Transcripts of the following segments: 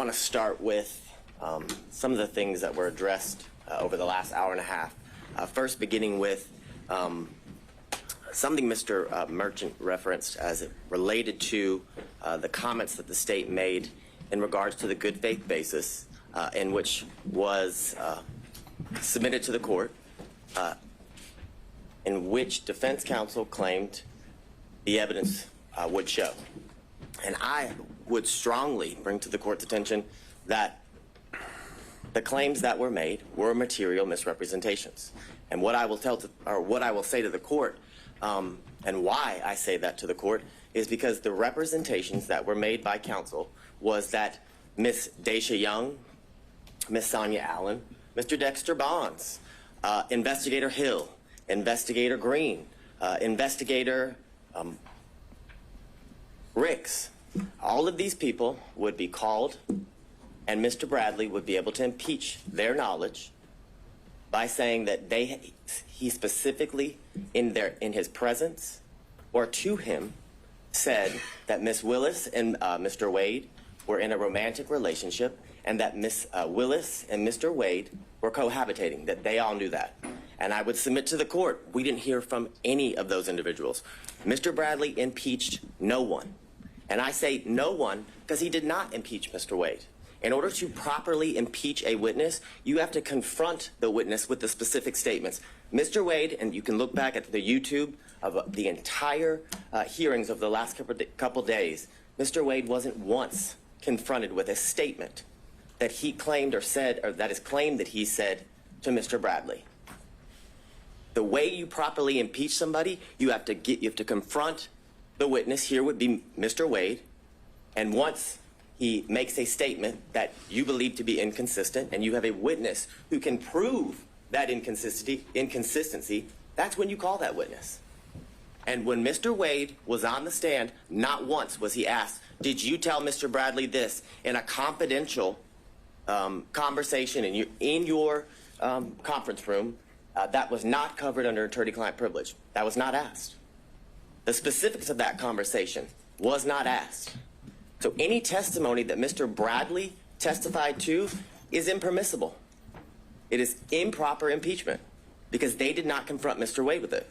want to start with some of the things that were addressed over the last hour and a half. First, beginning with something Mr. Merchant referenced as it related to the comments that the state made in regards to the good faith basis in which was submitted to the court, in which defense counsel claimed the evidence would show. And I would strongly bring to the court's attention that the claims that were made were material misrepresentations. And what I will say to the court, and why I say that to the court, is because the representations that were made by counsel was that Ms. Daisha Young, Ms. Sonia Allen, Mr. Dexter Bonds, Investigator Hill, Investigator Green, Investigator Ricks, all of these people would be called, and Mr. Bradley would be able to impeach their knowledge by saying that he specifically in his presence or to him said that Ms. Willis and Mr. Wade were in a romantic relationship, and that Ms. Willis and Mr. Wade were cohabitating, that they all knew that. And I would submit to the court, we didn't hear from any of those individuals. Mr. Bradley impeached no one. And I say no one because he did not impeach Mr. Wade. In order to properly impeach a witness, you have to confront the witness with the specific statements. Mr. Wade, and you can look back at the YouTube of the entire hearings of the last couple days, Mr. Wade wasn't once confronted with a statement that he claimed or said, or that is claimed that he said to Mr. Bradley. The way you properly impeach somebody, you have to confront the witness. Here would be Mr. Wade, and once he makes a statement that you believe to be inconsistent, and you have a witness who can prove that inconsistency, that's when you call that witness. And when Mr. Wade was on the stand, not once was he asked, did you tell Mr. Bradley this in a confidential conversation in your conference room that was not covered under attorney-client privilege? That was not asked. The specifics of that conversation was not asked. So any testimony that Mr. Bradley testified to is impermissible. It is improper impeachment because they did not confront Mr. Wade with it.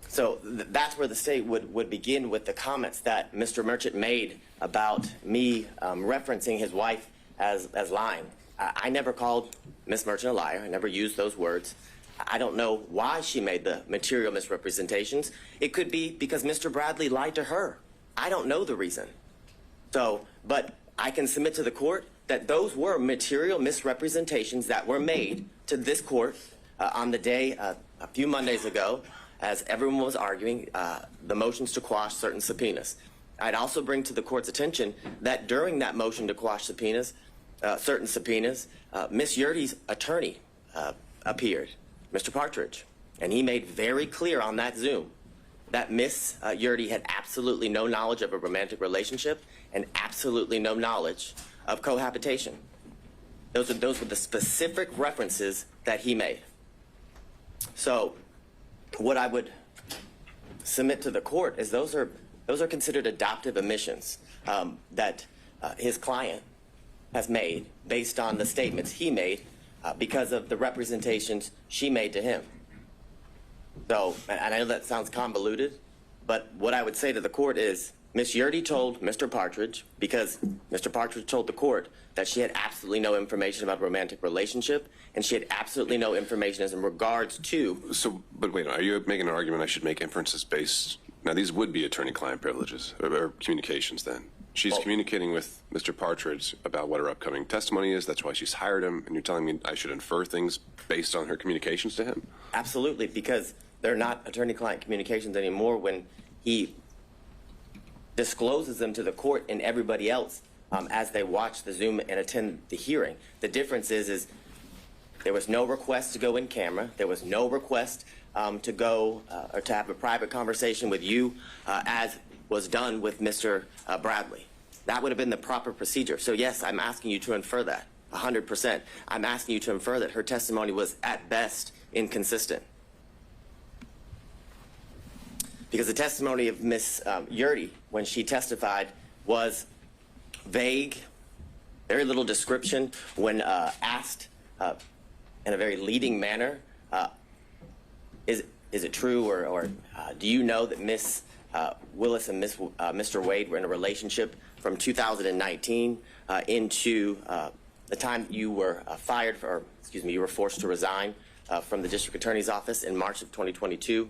So that's where the state would begin with the comments that Mr. Merchant made about me referencing his wife as lying. I never called Ms. Merchant a liar. I never used those words. I don't know why she made the material misrepresentations. It could be because Mr. Bradley lied to her. I don't know the reason. So, but I can submit to the court that those were material misrepresentations that were made to this court on the day a few Mondays ago, as everyone was arguing the motions to quash certain subpoenas. I'd also bring to the court's attention that during that motion to quash subpoenas, certain subpoenas, Ms. Yurdy's attorney appeared, Mr. Partridge, and he made very clear on that Zoom that Ms. Yurdy had absolutely no knowledge of a romantic relationship and absolutely no knowledge of cohabitation. Those were the specific references that he made. So what I would submit to the court is those are considered adoptive omissions that his client has made based on the statements he made because of the representations she made to him. So, and I know that sounds convoluted, but what I would say to the court is Ms. Yurdy told Mr. Partridge, because Mr. Partridge told the court that she had absolutely no information about a romantic relationship, and she had absolutely no information as in regards to... So, but wait, are you making an argument I should make inferences based... Now, these would be attorney-client privileges, or communications then. She's communicating with Mr. Partridge about what her upcoming testimony is. That's why she's hired him, and you're telling me I should infer things based on her communications to him? Absolutely, because they're not attorney-client communications anymore when he discloses them to the court and everybody else as they watch the Zoom and attend the hearing. The difference is there was no request to go in camera. There was no request to go or to have a private conversation with you as was done with Mr. Bradley. That would have been the proper procedure. So yes, I'm asking you to infer that, 100%. I'm asking you to infer that her testimony was at best inconsistent. Because the testimony of Ms. Yurdy, when she testified, was vague, very little description when asked in a very leading manner, is it true or do you know that Ms. Willis and Mr. Wade were in a relationship from 2019 into the time you were you were forced to resign from the district attorney's office in March of 2022?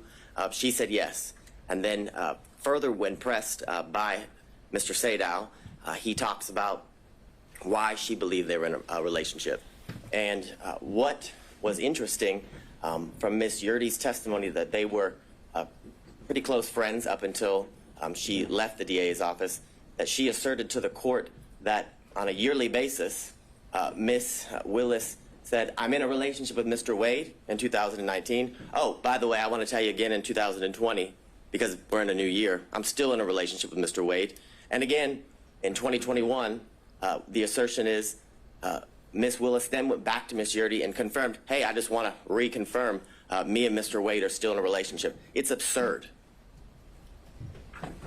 She said yes. And then further, when pressed by Mr. Sadow, he talks about why she believed they were in a relationship. And what was interesting from Ms. Yurdy's testimony, that they were pretty close friends up until she left the DA's office, that she asserted to the court that on a yearly basis, Ms. Willis said, I'm in a relationship with Mr. Wade in 2019. Oh, by the way, I want to tell you again in 2020, because we're in a new year, I'm still in a relationship with Mr. Wade. And again, in 2021, the assertion is Ms. Willis then went back to Ms. Yurdy and confirmed, hey, I just want to reconfirm me and Mr. Wade are still in a relationship. It's absurd.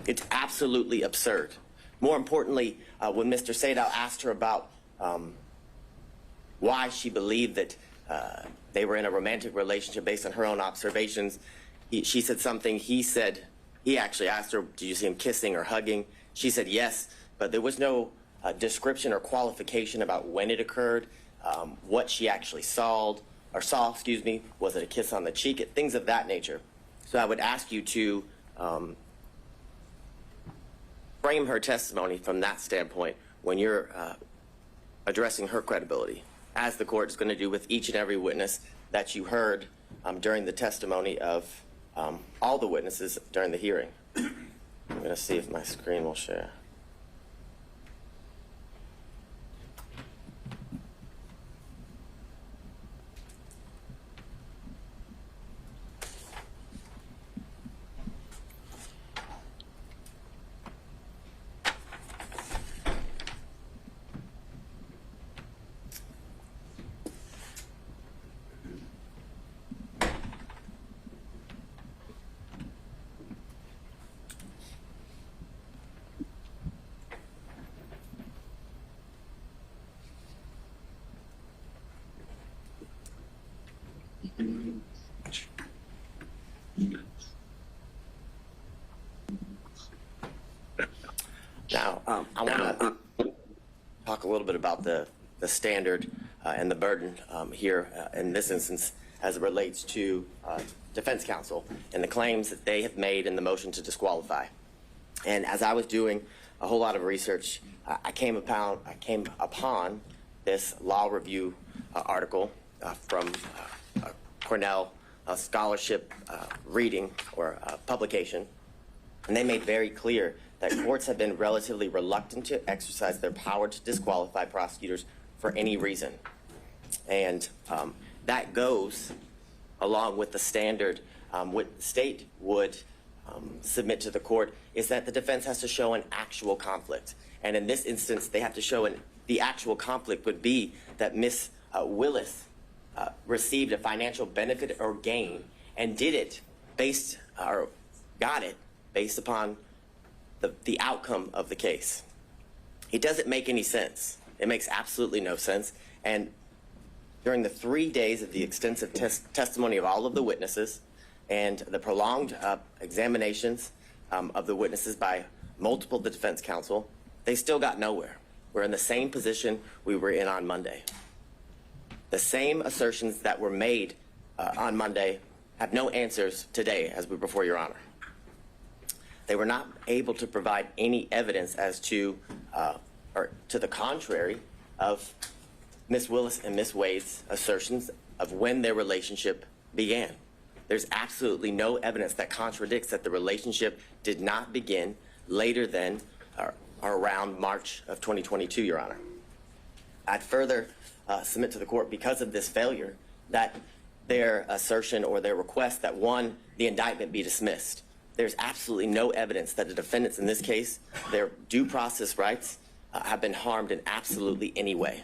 It's absolutely absurd. More importantly, when Mr. Sadow asked her about why she believed that they were in a romantic relationship based on her own observations, she said something. He actually asked her, did you see him kissing or hugging? She said yes, but there was no description or qualification about when it occurred, what she actually saw, was it a kiss on the cheek, things of that nature. So I would ask you to frame her testimony from that standpoint when you're addressing her credibility, as the court is going to do with each and every witness that you heard during the testimony of all the witnesses during the hearing. I'm going to see if my screen will share. Now, I want to talk a little bit about the standard and the burden here in this instance as it relates to defense counsel and the claims that they have made in the motion to disqualify. And as I was doing a whole lot of research, I came upon this law review article from Cornell scholarship reading or publication, and they made very clear that courts have been relatively reluctant to exercise their power to disqualify prosecutors for any reason. And that goes along with the standard. What the state would submit to the court is that the defense has to show an actual conflict. And in this instance, they have to show the actual conflict would be that Ms. Willis received a financial benefit or gain and got it based upon the outcome of the case. It doesn't make any sense. It makes absolutely no sense. And during the 3 days of the extensive testimony of all of the witnesses and the prolonged examinations of the witnesses by multiple defense counsel, they still got nowhere. We're in the same position we were in on Monday. The same assertions that were made on Monday have no answers today as we're before Your Honor. They were not able to provide any evidence as to, or to the contrary, of Ms. Willis and Ms. Wade's assertions of when their relationship began. There's absolutely no evidence that contradicts that the relationship did not begin later than or around March of 2022, Your Honor. I'd further submit to the court, because of this failure, that their assertion or their request that, one, the indictment be dismissed. There's absolutely no evidence that the defendants in this case, their due process rights, have been harmed in absolutely any way.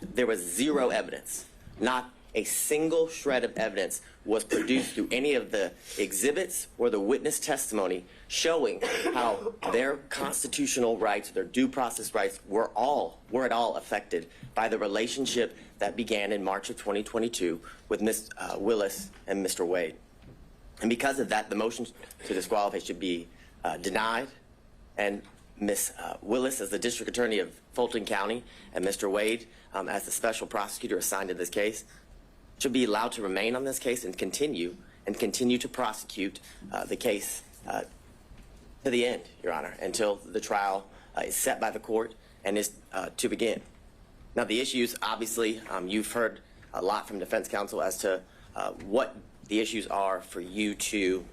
There was zero evidence, not a single shred of evidence was produced through any of the exhibits or the witness testimony showing how their constitutional rights, their due process rights were at all affected by the relationship that began in March of 2022 with Ms. Willis and Mr. Wade. And because of that, the motion to disqualify should be denied, and Ms. Willis, as the District Attorney of Fulton County, and Mr. Wade, as the special prosecutor assigned to this case, should be allowed to remain on this case and continue to prosecute the case to the end, Your Honor, until the trial is set by the court and is to begin. Now, the issues, obviously, you've heard a lot from defense counsel as to what the issues are for you to,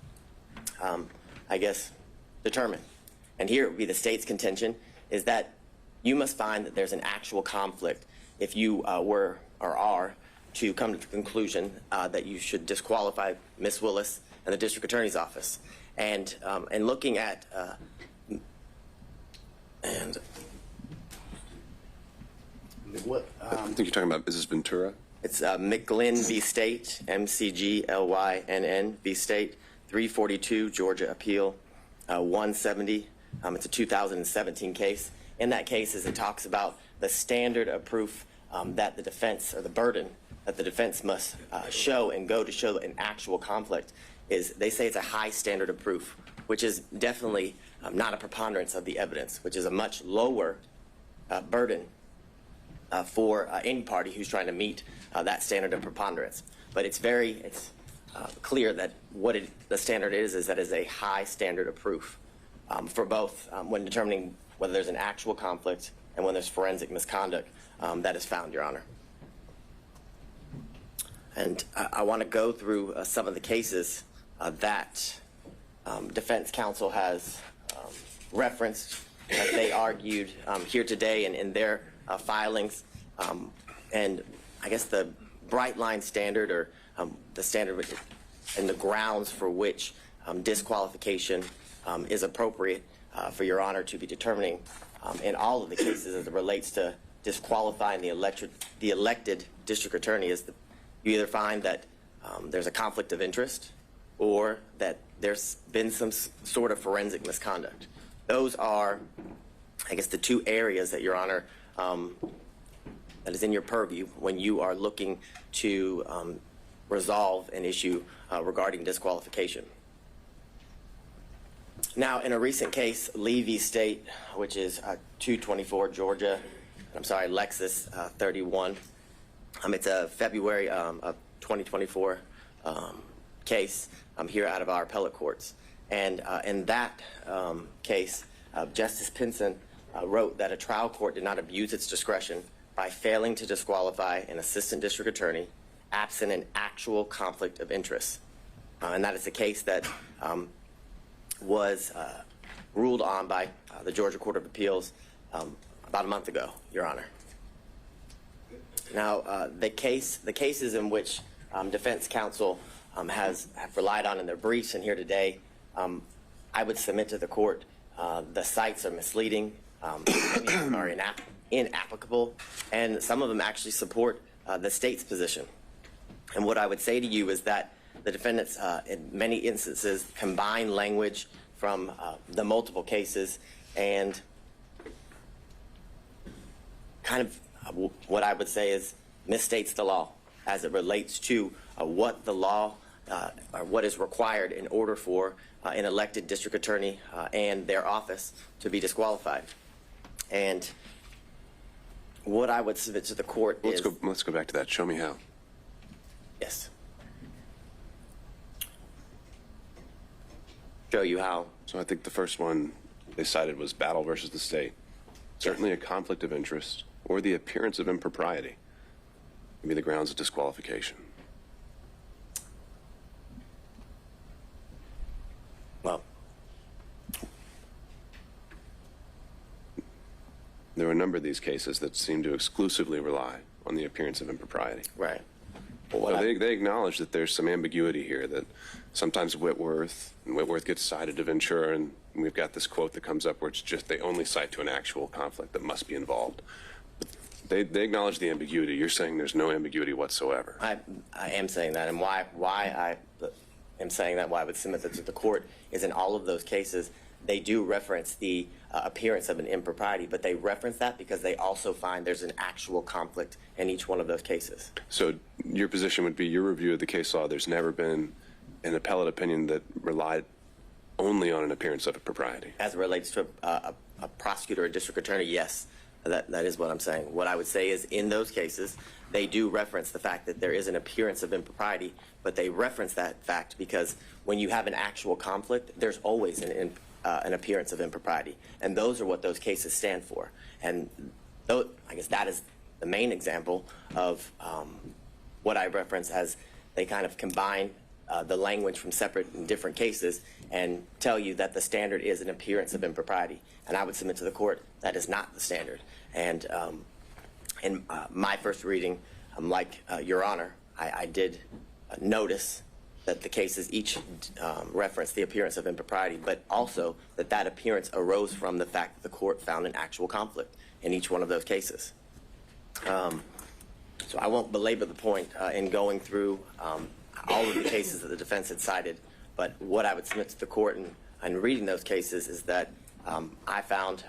I guess, determine. And here it would be the state's contention is that you must find that there's an actual conflict if you were or are to come to the conclusion that you should disqualify Ms. Willis and the District Attorney's Office. And looking at what I think you're talking about, is this Ventura? it's McGlynn v. State, McGlynn v. State, 342 Georgia Appeal 170. It's a 2017 case. In that case, as it talks about the standard of proof that the defense, or the burden that the defense must show and go to show an actual conflict, is they say it's a high standard of proof, which is definitely not a preponderance of the evidence, which is a much lower burden for any party who's trying to meet that standard of preponderance. But it's clear that what the standard is that it's a high standard of proof for both when determining whether there's an actual conflict and when there's forensic misconduct that is found, Your Honor. And I want to go through some of the cases that defense counsel has referenced, as they argued here today and in their filings. And I guess the bright line standard, or the standard and the grounds for which disqualification is appropriate for Your Honor to be determining in all of the cases as it relates to disqualifying the elected district attorney is you either find that there's a conflict of interest or that there's been some sort of forensic misconduct. Those are, I guess, the two areas that, Your Honor, that is in your purview when you are looking to resolve an issue regarding disqualification. Now, in a recent case, Lee v. State, which is 224 Georgia, Lexus 31, it's a February of 2024 case here out of our appellate courts. And in that case, Justice Pinson wrote that a trial court did not abuse its discretion by failing to disqualify an assistant district attorney absent an actual conflict of interest. And that is the case that was ruled on by the Georgia Court of Appeals about a month ago, Your Honor. Now, the cases in which defense counsel have relied on in their briefs and here today, I would submit to the court the cites are misleading, are inapplicable, and some of them actually support the state's position. And what I would say to you is that the defendants, in many instances, combine language from the multiple cases and kind of what I would say is misstates the law as it relates to what the law or what is required in order for an elected district attorney and their office to be disqualified. And what I would submit to the court is... Let's go back to that. Show me how. Yes. Show you how. So I think the first one they cited was Battle versus the state. Certainly a conflict of interest or the appearance of impropriety would be the grounds of disqualification. Well, there are a number of these cases that seem to exclusively rely on the appearance of impropriety. right. So they acknowledge that there's some ambiguity here, that sometimes Whitworth gets cited to Ventura, and we've got this quote that comes up where it's just they only cite to an actual conflict that must be involved. They acknowledge the ambiguity. You're saying there's no ambiguity whatsoever. I am saying that, and why I am saying that, why I would submit that to the court, is in all of those cases, they do reference the appearance of an impropriety, but they reference that because they also find there's an actual conflict in each one of those cases. So your position would be, your review of the case law, there's never been an appellate opinion that relied only on an appearance of a propriety. As it relates to a prosecutor or district attorney, yes, that is what I'm saying. What I would say is, in those cases, they do reference the fact that there is an appearance of impropriety, but they reference that fact because when you have an actual conflict, there's always an appearance of impropriety, and those are what those cases stand for. And I guess that is the main example of what I reference as they kind of combine the language from separate and different cases and tell you that the standard is an appearance of impropriety. And I would submit to the court that is not the standard. And in my first reading, like Your Honor, I did notice that the cases each reference the appearance of impropriety, but also that that appearance arose from the fact that the court found an actual conflict in each one of those cases. So I won't belabor the point in going through all of the cases that the defense had cited, but what I would submit to the court in reading those cases is that I found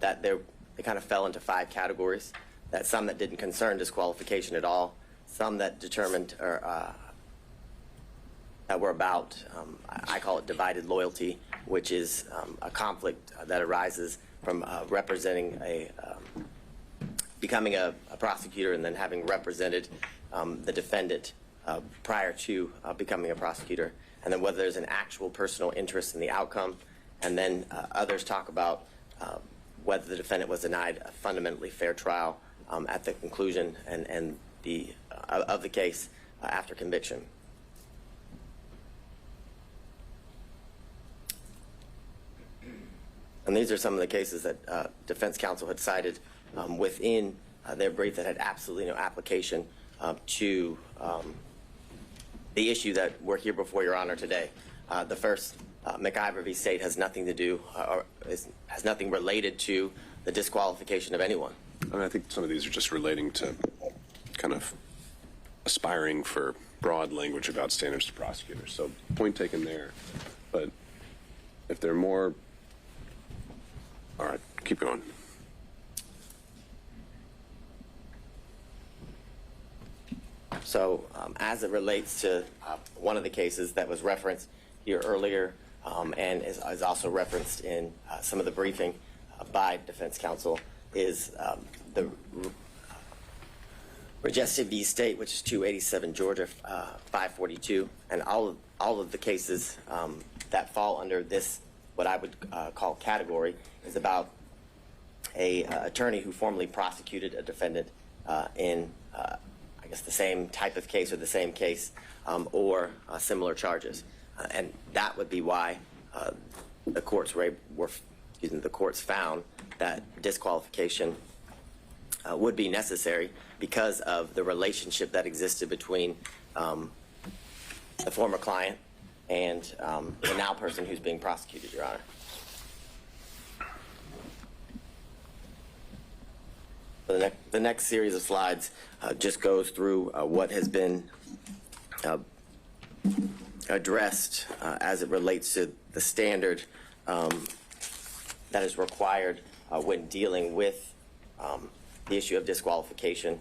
that they kind of fell into 5 categories, that some that didn't concern disqualification at all, some that determined or that were about, I call it divided loyalty, which is a conflict that arises from representing becoming a prosecutor and then having represented the defendant prior to becoming a prosecutor, and then whether there's an actual personal interest in the outcome, and then others talk about whether the defendant was denied a fundamentally fair trial at the conclusion and of the case after conviction. And these are some of the cases that defense counsel had cited within their brief that had absolutely no application to the issue that we're here before Your Honor today. The first, McIver v. State, has nothing to do or has nothing related to the disqualification of anyone. I mean, I think some of these are just relating to kind of aspiring for broad language about standards to prosecutors. So point taken there. But if there are more, all right, keep going. So as it relates to one of the cases that was referenced here earlier and is also referenced in some of the briefing by defense counsel is the Regestive v. State, which is 287 Georgia 542, and all of the cases that fall under this, what I would call category, is about a attorney who formerly prosecuted a defendant in I guess the same type of case or the same case or similar charges, and that would be why the courts the courts found that disqualification would be necessary because of the relationship that existed between the former client and the now person who's being prosecuted, Your Honor. The next series of slides just goes through what has been addressed as it relates to the standard that is required when dealing with the issue of disqualification,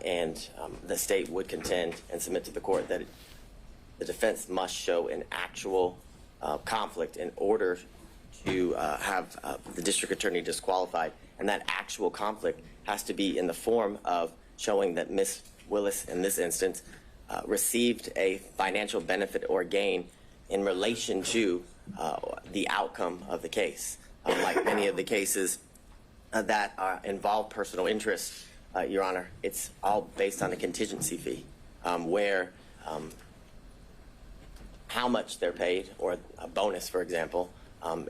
and the state would contend and submit to the court that the defense must show an actual conflict in order to have the district attorney disqualified, and that actual conflict has to be in the form of showing that Ms. Willis, in this instance, received a financial benefit or gain in relation to the outcome of the case. Like many of the cases that involve personal interest, Your Honor, it's all based on a contingency fee, where how much they're paid, or a bonus, for example,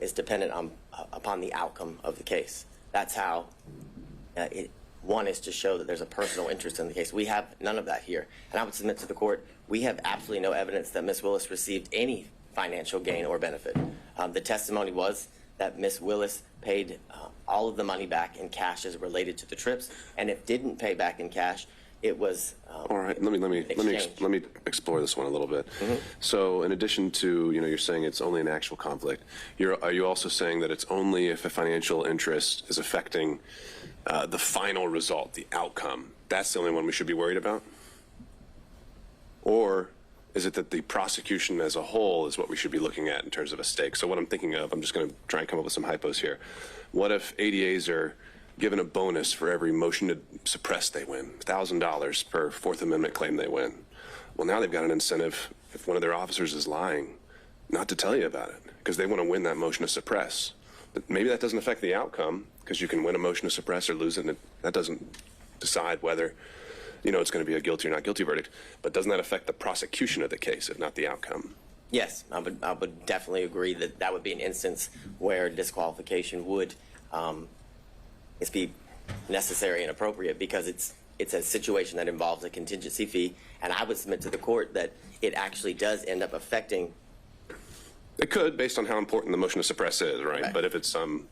is dependent upon the outcome of the case. That's how one is to show that there's a personal interest in the case. We have none of that here. And I would submit to the court, we have absolutely no evidence that Ms. Willis received any financial gain or benefit. The testimony was that Ms. Willis paid all of the money back in cash as related to the trips, and if didn't pay back in cash, it was all right. Let me explore this one a little bit. So, in addition to you're saying it's only an actual conflict, are you also saying that it's only if a financial interest is affecting the final result, the outcome? That's the only one we should be worried about, or is it that the prosecution as a whole is what we should be looking at in terms of a stake? So what I'm thinking of, I'm just going to try and come up with some hypos here. What if ADAs are given a bonus for every motion to suppress they win, $1,000 per Fourth Amendment claim they win? Well, now they've got an incentive, if one of their officers is lying, not to tell you about it, because they want to win that motion to suppress. But maybe that doesn't affect the outcome, because you can win a motion to suppress or lose it, and that doesn't decide whether it's going to be a guilty or not guilty verdict. But doesn't that affect the prosecution of the case, if not the outcome? Yes, I would definitely agree that that would be an instance where disqualification would be necessary and appropriate, because it's a situation that involves a contingency fee, and I would submit to the court that it actually does end up affecting. It could, based on how important the motion to suppress is, right? But if it's some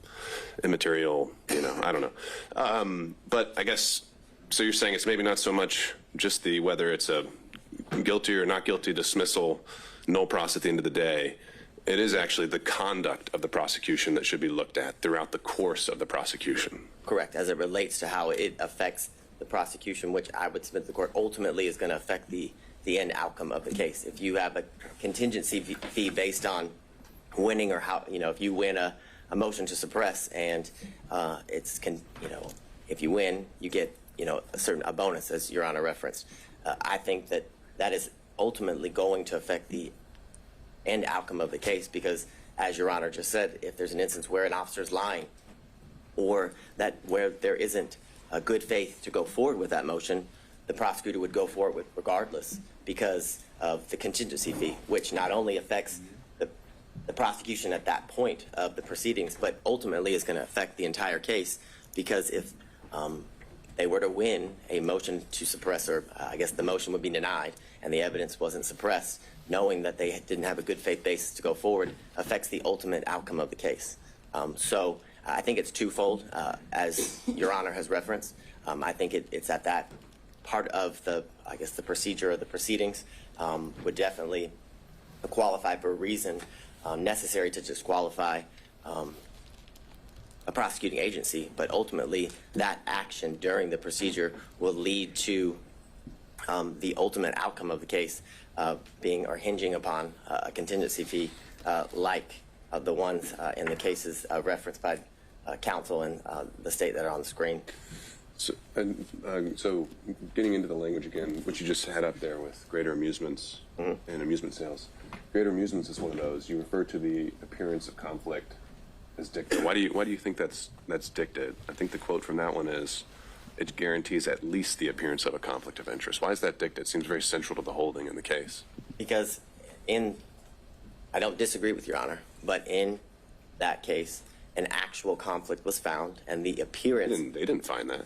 immaterial, I don't know. But I guess, so you're saying it's maybe not so much just whether it's a guilty or not guilty dismissal, no pros at the end of the day. It is actually the conduct of the prosecution that should be looked at throughout the course of the prosecution. Correct, as it relates to how it affects the prosecution, which I would submit to the court ultimately is going to affect the end outcome of the case. If you have a contingency fee based on winning, or how, if you win a motion to suppress and if you win, you get, a bonus, as Your Honor referenced. I think that is ultimately going to affect the end outcome of the case, because, as Your Honor just said, if there's an instance where an officer is lying, or where there isn't a good faith to go forward with that motion, the prosecutor would go forward with regardless, because of the contingency fee, which not only affects the prosecution at that point of the proceedings, but ultimately is going to affect the entire case, because if they were to win a motion to suppress, or I guess the motion would be denied and the evidence wasn't suppressed, knowing that they didn't have a good faith basis to go forward affects the ultimate outcome of the case. So I think it's twofold, as Your Honor has referenced. I think it's at that part of the procedure of the proceedings would definitely qualify for a reason necessary to disqualify a prosecuting agency, but ultimately that action during the procedure will lead to the ultimate outcome of the case being or hinging upon a contingency fee like the ones in the cases referenced by counsel and the state that are on the screen. So getting into the language again, what you just had up there with greater amusements and amusement sales. Greater amusements is one of those. You refer to the appearance of conflict as dicta. Why do you think that's dicta? I think the quote from that one is, it guarantees at least the appearance of a conflict of interest. Why is that dicta? It seems very central to the holding in the case. Because I don't disagree with Your Honor, but in that case, an actual conflict was found, and the appearance. They didn't find that.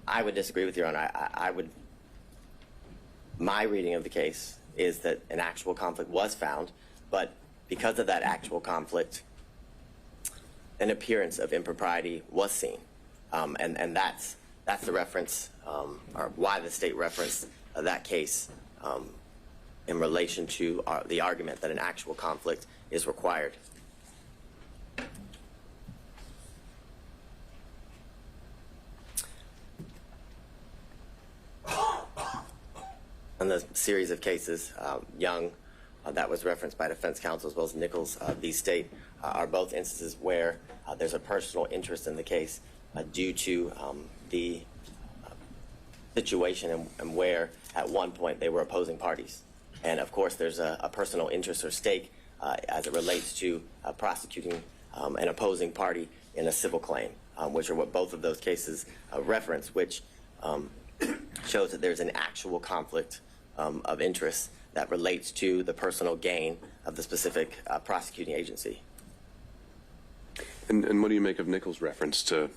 I would disagree with Your Honor. My reading of the case is that an actual conflict was found, but because of that actual conflict, an appearance of impropriety was seen, and that's the reference, or why the state referenced that case in relation to the argument that an actual conflict is required. In the series of cases, Young, that was referenced by defense counsel, as well as Nichols, these state are both instances where there's a personal interest in the case due to the situation and where at one point they were opposing parties. And of course there's a personal interest or stake as it relates to prosecuting an opposing party in a civil claim, which are what both of those cases reference, which shows that there's an actual conflict of interest that relates to the personal gain of the specific prosecuting agency. And what do you make of Nichols' reference to,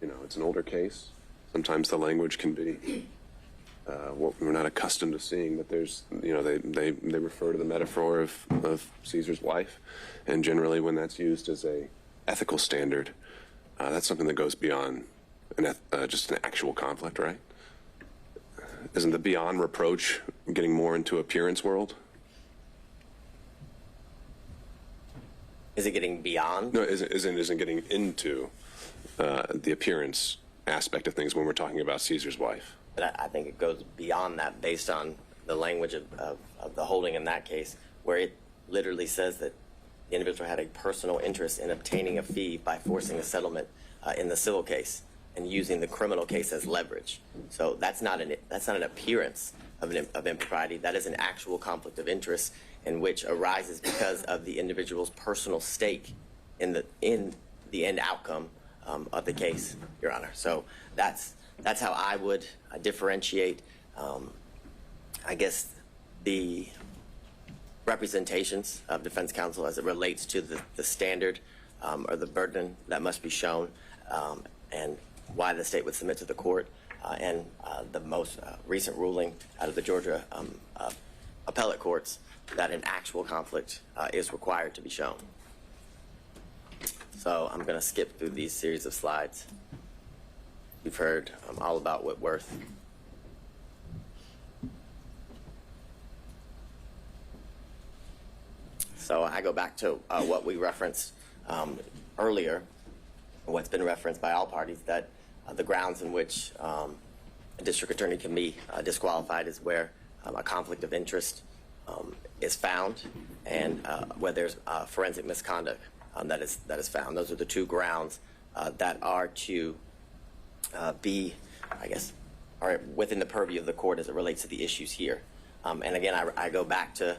it's an older case? Sometimes the language can be what we're not accustomed to seeing, but there's, they refer to the metaphor of Caesar's wife, and generally when that's used as a ethical standard, that's something that goes beyond just an actual conflict, right? Isn't the beyond reproach getting more into appearance world? Is it getting beyond? No, isn't getting into the appearance aspect of things when we're talking about Caesar's wife. But I think it goes beyond that based on the language of the holding in that case, where it literally says that the individual had a personal interest in obtaining a fee by forcing a settlement in the civil case and using the criminal case as leverage. So that's not an appearance of impropriety. That is an actual conflict of interest in which arises because of the individual's personal stake in the end outcome of the case, Your Honor. So that's how I would differentiate, I guess, the representations of defense counsel as it relates to the standard or the burden that must be shown, and why the state would submit to the court, and the most recent ruling out of the Georgia appellate courts that an actual conflict is required to be shown. So I'm going to skip through these series of slides. You've heard all about Whitworth. So I go back to what we referenced earlier, what's been referenced by all parties, that the grounds in which a district attorney can be disqualified is where a conflict of interest is found, and where there's forensic misconduct that is found. Those are the two grounds that are to be, I guess, are within the purview of the court as it relates to the issues here. And again, I go back to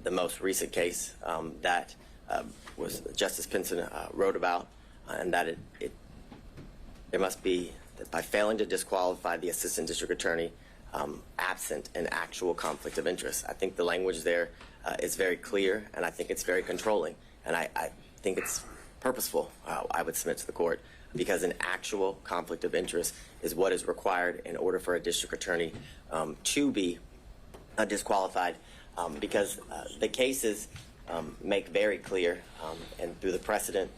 the most recent case that was Justice Pinson wrote about, and that there must be, that by failing to disqualify the assistant district attorney absent an actual conflict of interest. I think the language there is very clear, and I think it's very controlling, and I think it's purposeful, I would submit to the court, because an actual conflict of interest is what is required in order for a district attorney to be disqualified, because the cases make very clear, and through the precedent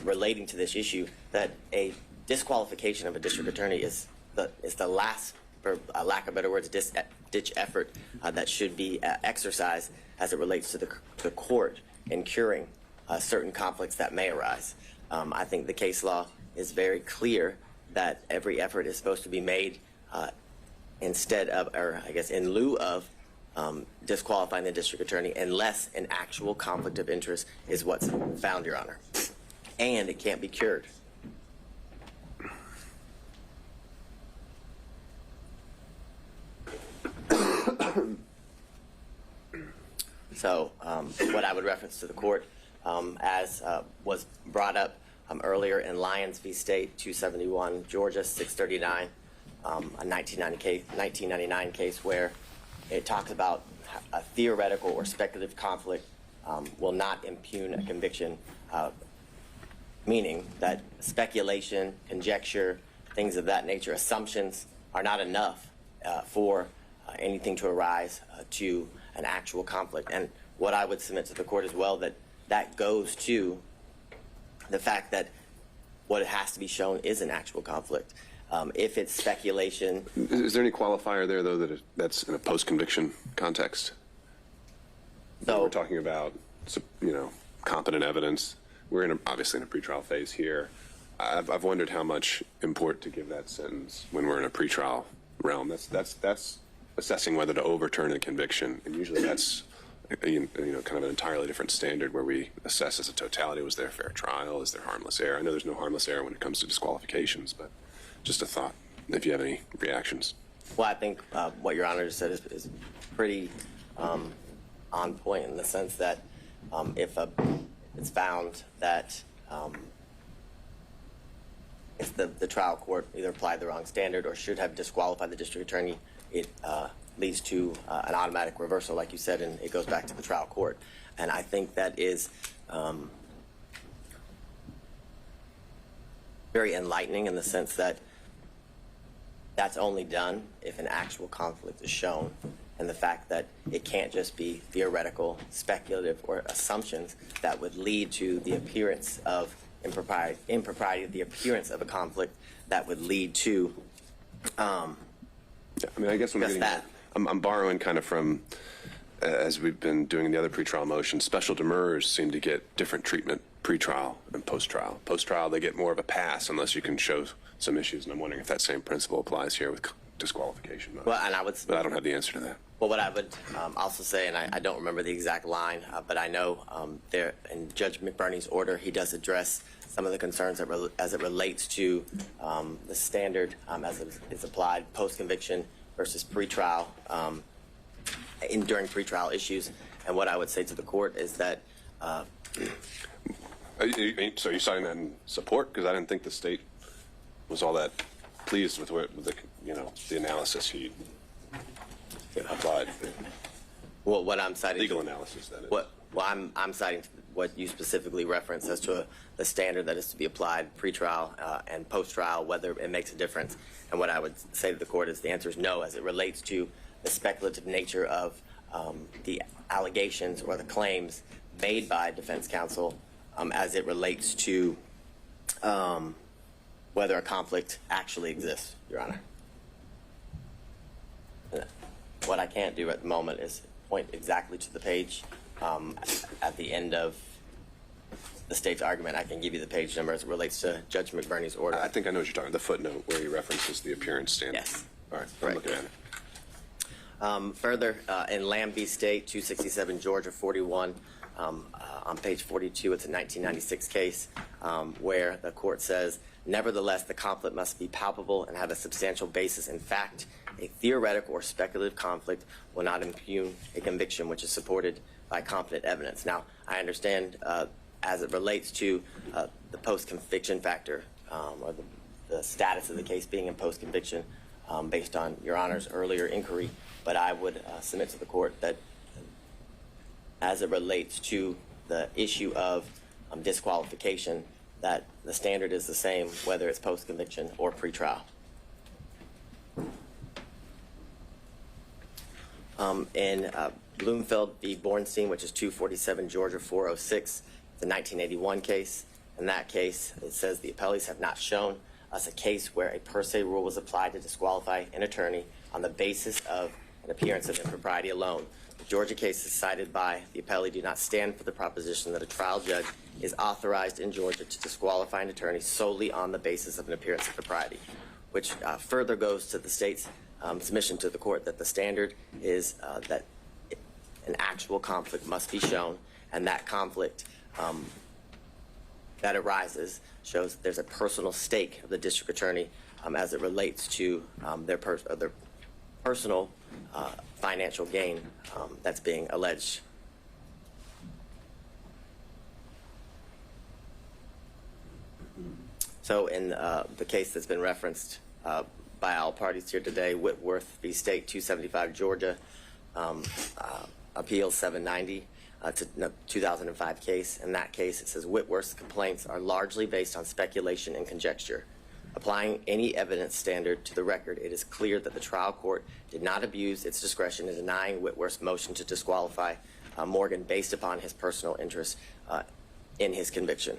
relating to this issue, that a disqualification of a district attorney is the last, for lack of better words, ditch effort that should be exercised as it relates to the court in curing certain conflicts that may arise. I think the case law is very clear that every effort is supposed to be made instead of, or I guess in lieu of, disqualifying the district attorney unless an actual conflict of interest is what's found, Your Honor. And it can't be cured. So what I would reference to the court, as was brought up earlier in Lyons v. State, 271 Georgia 639, a 1999 case where it talks about a theoretical or speculative conflict will not impugn a conviction, meaning that speculation, conjecture, things of that nature, assumptions are not enough for anything to arise to an actual conflict. And what I would submit to the court as well, that goes to the fact that what has to be shown is an actual conflict. If it's speculation. Is there any qualifier there, though, that's in a post-conviction context? So we're talking about, competent evidence. We're obviously in a pretrial phase here. I've wondered how much import to give that sentence when we're in a pretrial realm. That's assessing whether to overturn a conviction, and usually that's kind of an entirely different standard where we assess as a totality. Was there a fair trial? Is there harmless error? I know there's no harmless error when it comes to disqualifications, but just a thought, if you have any reactions. Well, I think what Your Honor just said is pretty on point in the sense that if it's found that if the trial court either applied the wrong standard or should have disqualified the district attorney, it leads to an automatic reversal, like you said, and it goes back to the trial court. And I think that is very enlightening in the sense that That's only done if an actual conflict is shown, and the fact that it can't just be theoretical, speculative, or assumptions that would lead to the appearance of impropriety, the appearance of a conflict that would lead to I mean, I guess just that. I'm borrowing kind of from, as we've been doing in the other pretrial motions, special demurrers seem to get different treatment pre-trial and post-trial. Post-trial, they get more of a pass unless you can show some issues, and I'm wondering if that same principle applies here with disqualification. Well, and but I don't have the answer to that. Well, what I would also say, and I don't remember the exact line, but I know there in Judge McBurney's order, he does address some of the concerns as it relates to the standard as it is applied post-conviction versus pre-trial during pre-trial issues. And what I would say to the court is that. So you're citing that in support? Because I didn't think the state was all that pleased with the analysis he applied. Well, what I'm citing. Legal analysis, that is. Well, I'm citing what you specifically referenced as to the standard that is to be applied pre-trial and post-trial, whether it makes a difference. And what I would say to the court is the answer is no, as it relates to the speculative nature of the allegations or the claims made by defense counsel as it relates to whether a conflict actually exists, Your Honor. What I can't do at the moment is point exactly to the page at the end of the state's argument. I can give you the page number as it relates to Judge McBurney's order. I think I know what you're talking about, the footnote where he references the appearance standard. Yes. All right, I'm looking at it. Further, in Lamb v. State, 267 Georgia 41, on page 42, it's a 1996 case where the court says, nevertheless, the conflict must be palpable and have a substantial basis in fact. A theoretical or speculative conflict will not impugn a conviction which is supported by competent evidence. Now, I understand as it relates to the post-conviction factor or the status of the case being in post-conviction based on Your Honor's earlier inquiry, but I would submit to the court that as it relates to the issue of disqualification, that the standard is the same whether it's post-conviction or pre-trial. In Bloomfield v. Bornstein, which is 247 Georgia 406, it's a 1981 case. In that case, it says the appellees have not shown us a case where a per se rule was applied to disqualify an attorney on the basis of an appearance of impropriety alone. The Georgia cases cited by the appellee do not stand for the proposition that a trial judge is authorized in Georgia to disqualify an attorney solely on the basis of an appearance of propriety, which further goes to the state's submission to the court that the standard is that an actual conflict must be shown, and that conflict that arises shows that there's a personal stake of the district attorney as it relates to their personal financial gain that's being alleged. So in the case that's been referenced by all parties here today, Whitworth v. State 275 Georgia, Appeal 790 to 2005 case. In that case, it says Whitworth's complaints are largely based on speculation and conjecture. Applying any evidence standard to the record, it is clear that the trial court did not abuse its discretion in denying Whitworth's motion to disqualify Morgan based upon his personal interest in his conviction.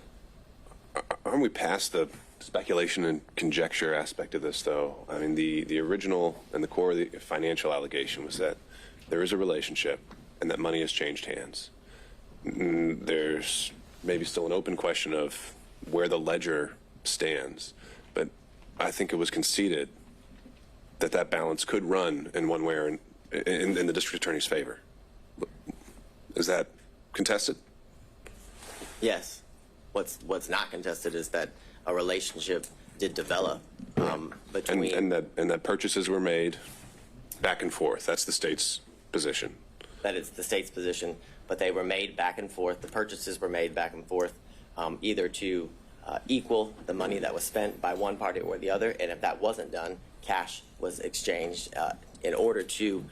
Aren't we past the speculation and conjecture aspect of this, though? I mean, the original and the core of the financial allegation was that there is a relationship and that money has changed hands. There's maybe still an open question of where the ledger stands, but I think it was conceded that that balance could run in one way or in the district attorney's favor. Is that contested? Yes. What's not contested is that a relationship did develop between and that purchases were made back and forth. That's the state's position. That is the state's position, but they were made back and forth. The purchases were made back and forth, either to equal the money that was spent by one party or the other, and if that wasn't done, cash was exchanged in order to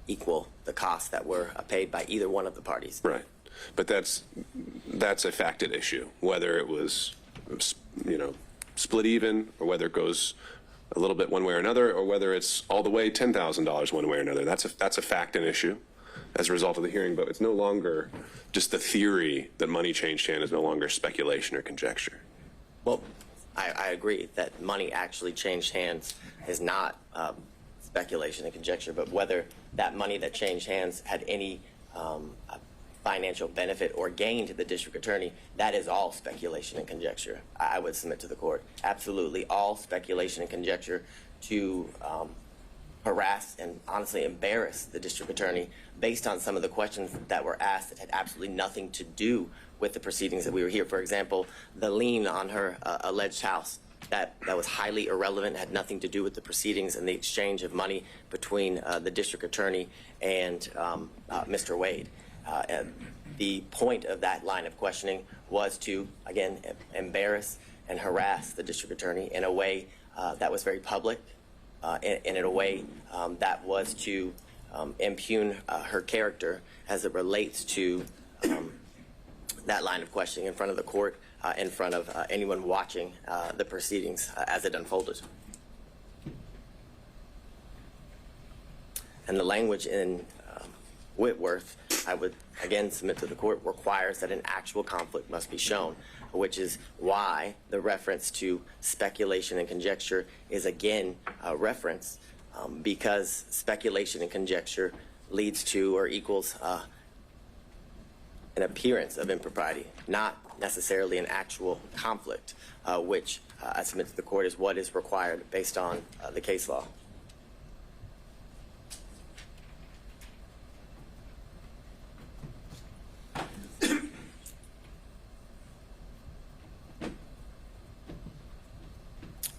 equal the costs that were paid by either one of the parties. Right. But that's a facted issue, whether it was, split even or whether it goes a little bit one way or another, or whether it's all the way $10,000 one way or another. That's a fact and issue as a result of the hearing, but it's no longer just the theory that money changed hands is no longer speculation or conjecture. Well, I agree that money actually changed hands is not speculation and conjecture, but whether that money that changed hands had any financial benefit or gain to the district attorney, that is all speculation and conjecture. I would submit to the court. Absolutely all speculation and conjecture to harass and honestly embarrass the district attorney based on some of the questions that were asked that had absolutely nothing to do with the proceedings that we were here. For example, the lien on her alleged house, that was highly irrelevant, had nothing to do with the proceedings and the exchange of money between the district attorney and Mr. Wade. And the point of that line of questioning was to, again, embarrass and harass the district attorney in a way that was very public, and in a way that was to impugn her character as it relates to that line of questioning in front of the court, in front of anyone watching the proceedings as it unfolded. And the language in Whitworth, I would again submit to the court, requires that an actual conflict must be shown, which is why the reference to speculation and conjecture is again referenced, because speculation and conjecture leads to or equals an appearance of impropriety, not necessarily an actual conflict, which I submit to the court is what is required based on the case law.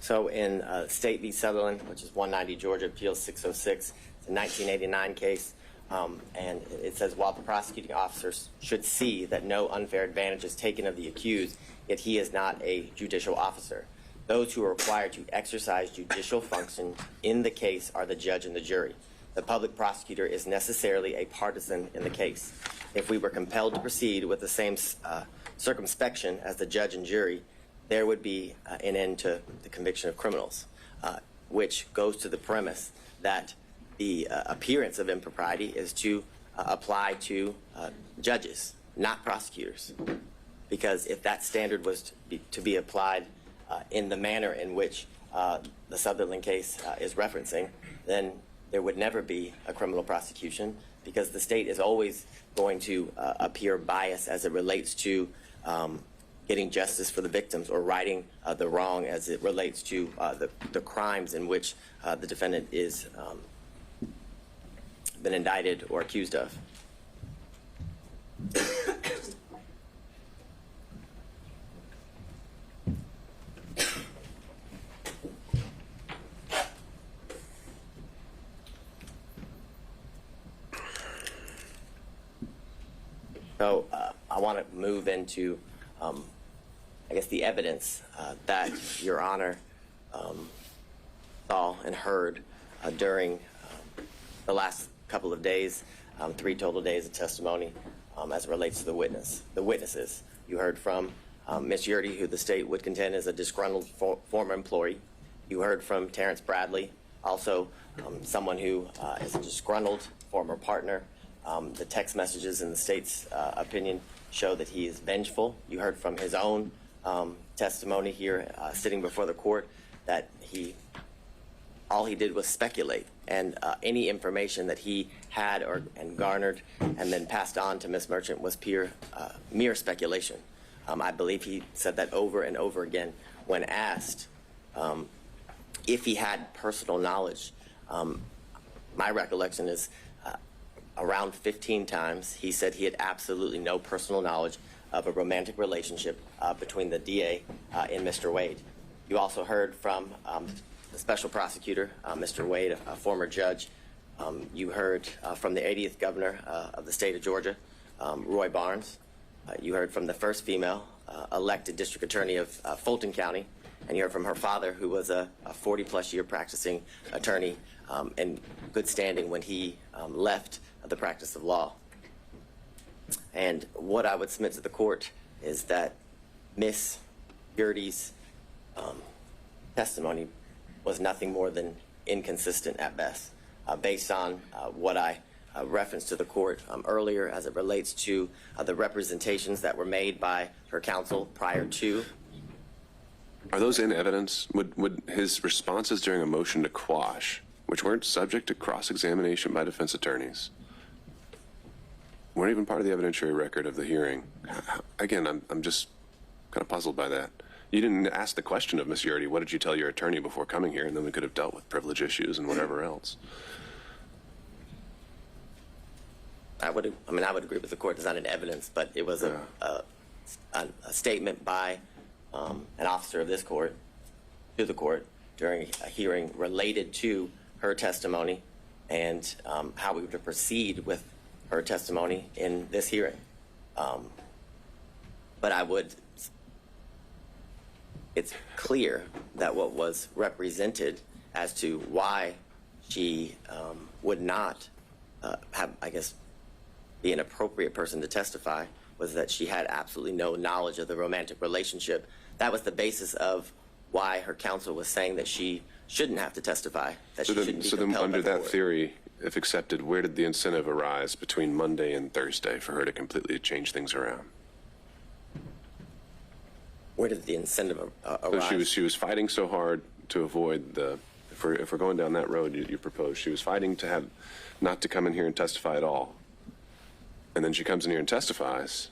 So in State v. Sutherland, which is 190 Georgia Appeals 606, it's a 1989 case, and it says, while the prosecuting officers should see that no unfair advantage is taken of the accused, yet he is not a judicial officer. Those who are required to exercise judicial function in the case are the judge and the jury. The public prosecutor is necessarily a partisan in the case. If we were compelled to proceed with the same circumspection as the judge and jury, there would be an end to the conviction of criminals, which goes to the premise that the appearance of impropriety is to apply to judges, not prosecutors. Because if that standard was to be applied in the manner in which the Sutherland case is referencing, then there would never be a criminal prosecution, because the state is always going to appear biased as it relates to getting justice for the victims or righting the wrong as it relates to the crimes in which the defendant is been indicted or accused of. So I want to move into I guess the evidence that Your Honor saw and heard during the last couple of days, 3 total days of testimony as it relates to the witnesses. You heard from Ms. Yurdy, who the state would contend is a disgruntled former employee. You heard from Terrence Bradley, also someone who is a disgruntled former partner. The text messages in the state's opinion show that he is vengeful. You heard from his own testimony here sitting before the court that all he did was speculate, and any information that he had and garnered and then passed on to Ms. Merchant was mere speculation. I believe he said that over and over again when asked if he had personal knowledge. My recollection is around 15 times he said he had absolutely no personal knowledge of a romantic relationship between the DA and Mr. Wade. You also heard from the special prosecutor, Mr. Wade, a former judge. You heard from the 80th governor of the state of Georgia, Roy Barnes. You heard from the first female elected district attorney of Fulton County, and you heard from her father, who was a 40-plus year practicing attorney in good standing when he left the practice of law. And what I would submit to the court is that Ms. Yurdy's testimony was nothing more than inconsistent at best. Based on what I referenced to the court earlier as it relates to the representations that were made by her counsel prior to. Are those in evidence? Would his responses during a motion to quash, which weren't subject to cross-examination by defense attorneys, weren't even part of the evidentiary record of the hearing? Again, I'm just kind of puzzled by that. You didn't ask the question of Ms. Yurdy, what did you tell your attorney before coming here? And then we could have dealt with privilege issues and whatever else. I would agree with the court. It's not in evidence, but it was a statement by an officer of this court to the court during a hearing related to her testimony and how we would proceed with her testimony in this hearing. But it's clear that what was represented as to why she would not have, I guess, be an appropriate person to testify was that she had absolutely no knowledge of the romantic relationship. That was the basis of why her counsel was saying that she shouldn't have to testify, that she shouldn't be compelled by the court. So then under that theory, if accepted, where did the incentive arise between Monday and Thursday for her to completely change things around? Where did the incentive arise? So she was fighting so hard to avoid the, if we're going down that road you proposed, she was fighting to have, not to come in here and testify at all. And then she comes in here and testifies.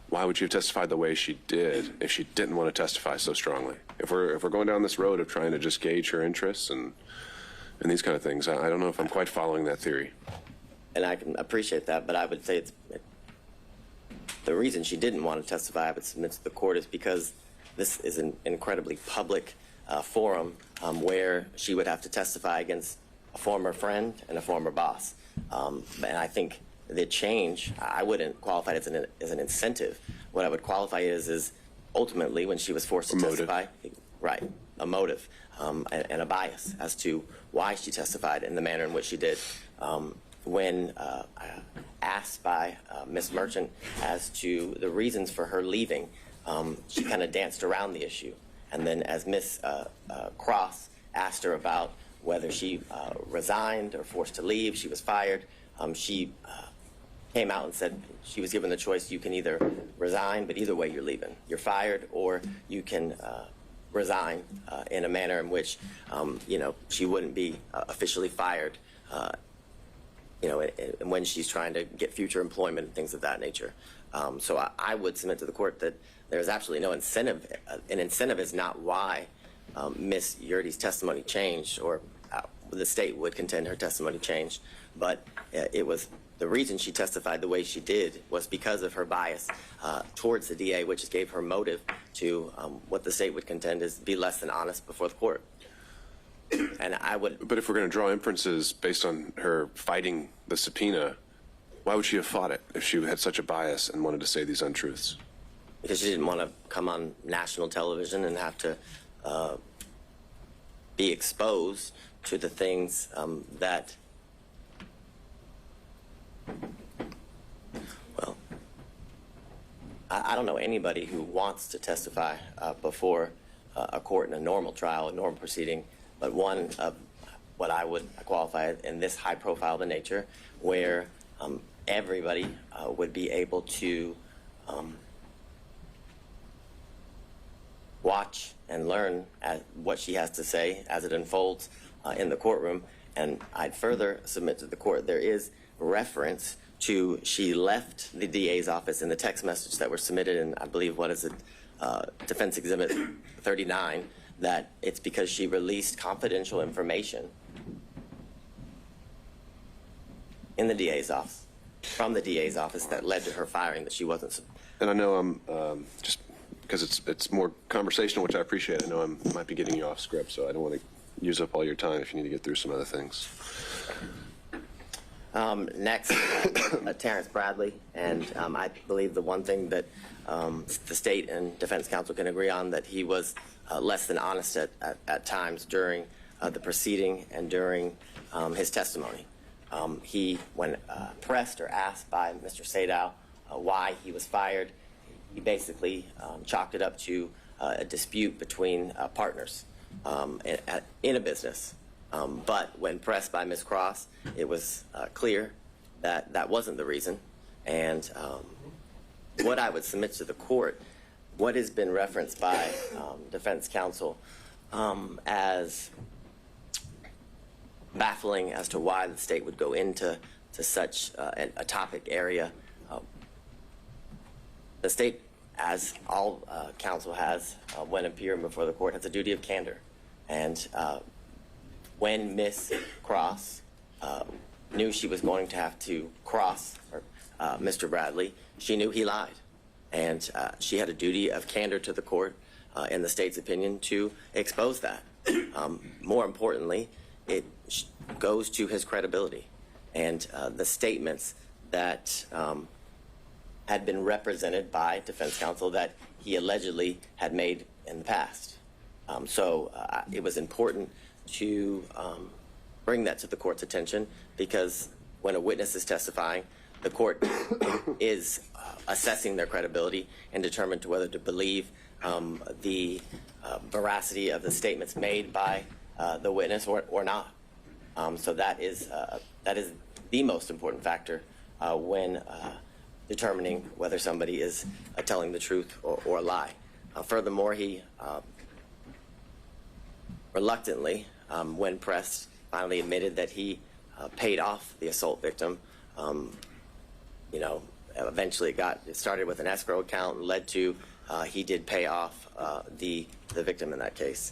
Why would she have testified the way she did if she didn't want to testify so strongly? If we're going down this road of trying to just gauge her interests and these kind of things, I don't know if I'm quite following that theory. And I can appreciate that, but I would say the reason she didn't want to testify, I would submit to the court, is because this is an incredibly public forum where she would have to testify against a former friend and a former boss. And I think the change, I wouldn't qualify it as an incentive. What I would qualify it is ultimately when she was forced to testify, right, a motive and a bias as to why she testified in the manner in which she did. When asked by Ms. Merchant as to the reasons for her leaving, she kind of danced around the issue. And then as Ms. Cross asked her about whether she resigned or forced to leave, she was fired, she came out and said she was given the choice, you can either resign, but either way you're leaving. You're fired, or you can resign in a manner in which, she wouldn't be officially fired, when she's trying to get future employment and things of that nature. So I would submit to the court that there's absolutely no incentive. An incentive is not why Ms. Yurdy's testimony changed, or the state would contend her testimony changed, but it was the reason she testified the way she did was because of her bias towards the DA, which gave her motive to what the state would contend is be less than honest before the court. And I would. But if we're going to draw inferences based on her fighting the subpoena, why would she have fought it if she had such a bias and wanted to say these untruths? Because she didn't want to come on national television and have to be exposed to the things that, well, I don't know anybody who wants to testify before a court in a normal trial, a normal proceeding, but one of what I would qualify in this high profile of a nature where everybody would be able to watch and learn what she has to say as it unfolds in the courtroom. And I'd further submit to the court there is reference to she left the DA's office in the text message that were submitted in, I believe, what is it, Defense Exhibit 39, that it's because she released confidential information in the DA's office, from the DA's office, that led to her firing, that she wasn't. And I know I'm just because it's more conversational, which I appreciate. I know I might be getting you off script, so I don't want to use up all your time if you need to get through some other things. Next, Terrence Bradley, and I believe the one thing that the state and defense counsel can agree on, that he was less than honest at times during the proceeding and during his testimony. He, when pressed or asked by Mr. Sadow why he was fired, he basically chalked it up to a dispute between partners. in a business. But when pressed by Ms. Cross, it was clear that that wasn't the reason. And what I would submit to the court, what has been referenced by defense counsel as baffling as to why the state would go into such a topic area. The state, as all counsel has when appearing before the court, has a duty of candor. And when Ms. Cross knew she was going to have to cross Mr. Bradley, she knew he lied. And she had a duty of candor to the court, in the state's opinion, to expose that. More importantly, it goes to his credibility and the statements that had been represented by defense counsel that he allegedly had made in the past. So it was important to bring that to the court's attention, because when a witness is testifying, the court is assessing their credibility and determined to whether to believe the veracity of the statements made by the witness or not. So that is the most important factor when determining whether somebody is telling the truth or a lie. Furthermore, he reluctantly, when pressed, finally admitted that he paid off the assault victim. Eventually it started with an escrow account and led to he did pay off the victim in that case.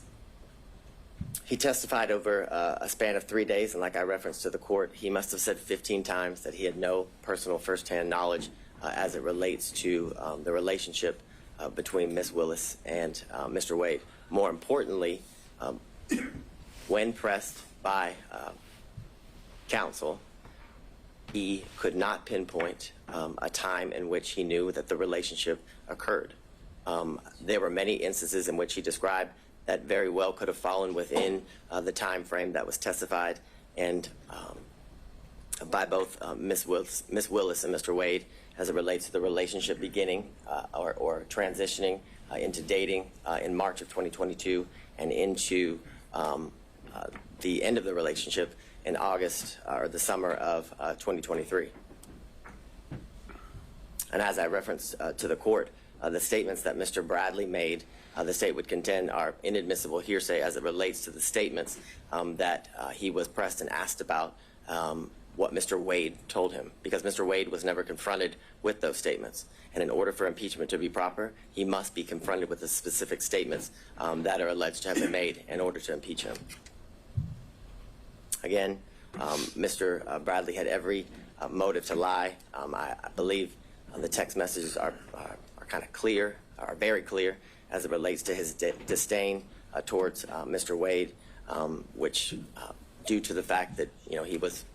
He testified over a span of 3 days, and like I referenced to the court, he must have said 15 times that he had no personal firsthand knowledge as it relates to the relationship between Ms. Willis and Mr. Wade. More importantly, when pressed by counsel, he could not pinpoint a time in which he knew that the relationship occurred. There were many instances in which he described that very well could have fallen within the time frame that was testified and by both Ms. Willis and Mr. Wade as it relates to the relationship beginning or transitioning into dating in March of 2022 and into the end of the relationship in August or the summer of 2023. And as I referenced to the court, the statements that Mr. Bradley made, the state would contend are inadmissible hearsay as it relates to the statements that he was pressed and asked about what Mr. Wade told him, because Mr. Wade was never confronted with those statements. And in order for impeachment to be proper, he must be confronted with the specific statements that are alleged to have been made in order to impeach him. Again, Mr. Bradley had every motive to lie. I believe the text messages are kind of clear, are very clear as it relates to his disdain towards Mr. Wade, which due to the fact that he was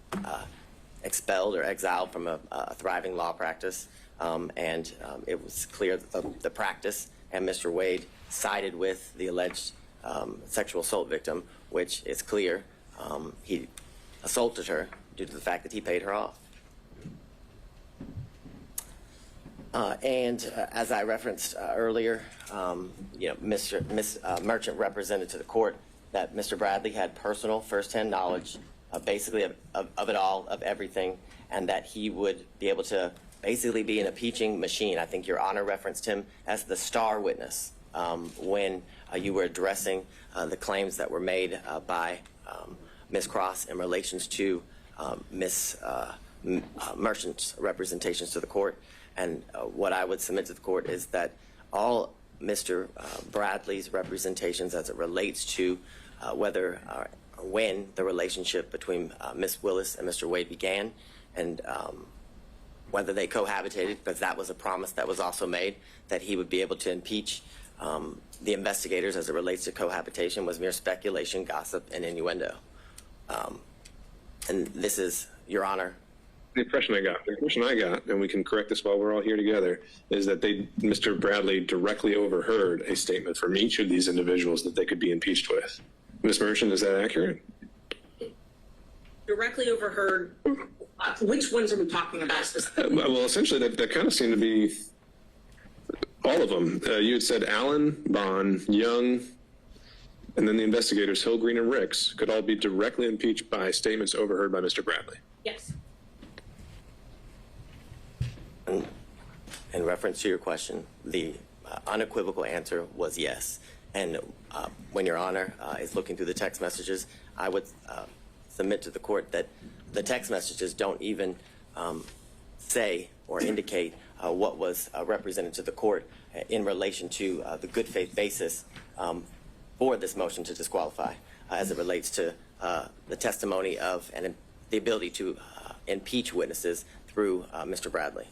expelled or exiled from a thriving law practice, and it was clear that the practice and Mr. Wade sided with the alleged sexual assault victim, which is clear he assaulted her due to the fact that he paid her off. And as I referenced earlier, Ms. Merchant represented to the court that Mr. Bradley had personal firsthand knowledge basically of it all, of everything, and that he would be able to basically be an impeaching machine. I think Your Honor referenced him as the star witness when you were addressing the claims that were made by Ms. Cross in relations to Ms. Merchant's representations to the court. And what I would submit to the court is that all Mr. Bradley's representations as it relates to whether or when the relationship between Ms. Willis and Mr. Wade began, and whether they cohabitated, because that was a promise that was also made, that he would be able to impeach the investigators as it relates to cohabitation, was mere speculation, gossip, and innuendo. And this is, Your Honor. The impression I got, and we can correct this while we're all here together, is that Mr. Bradley directly overheard a statement from each of these individuals that they could be impeached with. Ms. Merchant, is that accurate? Directly overheard. Which ones are we talking about? Well, essentially, that kind of seemed to be all of them. You had said Allen, Bond, Young, And then the investigators, Hill, Green, and Ricks, could all be directly impeached by statements overheard by Mr. Bradley. Yes. In reference to your question, the unequivocal answer was yes. And when Your Honor is looking through the text messages, I would submit to the court that the text messages don't even say or indicate what was represented to the court in relation to the good faith basis for this motion to disqualify as it relates to the testimony of and the ability to impeach witnesses through Mr. Bradley.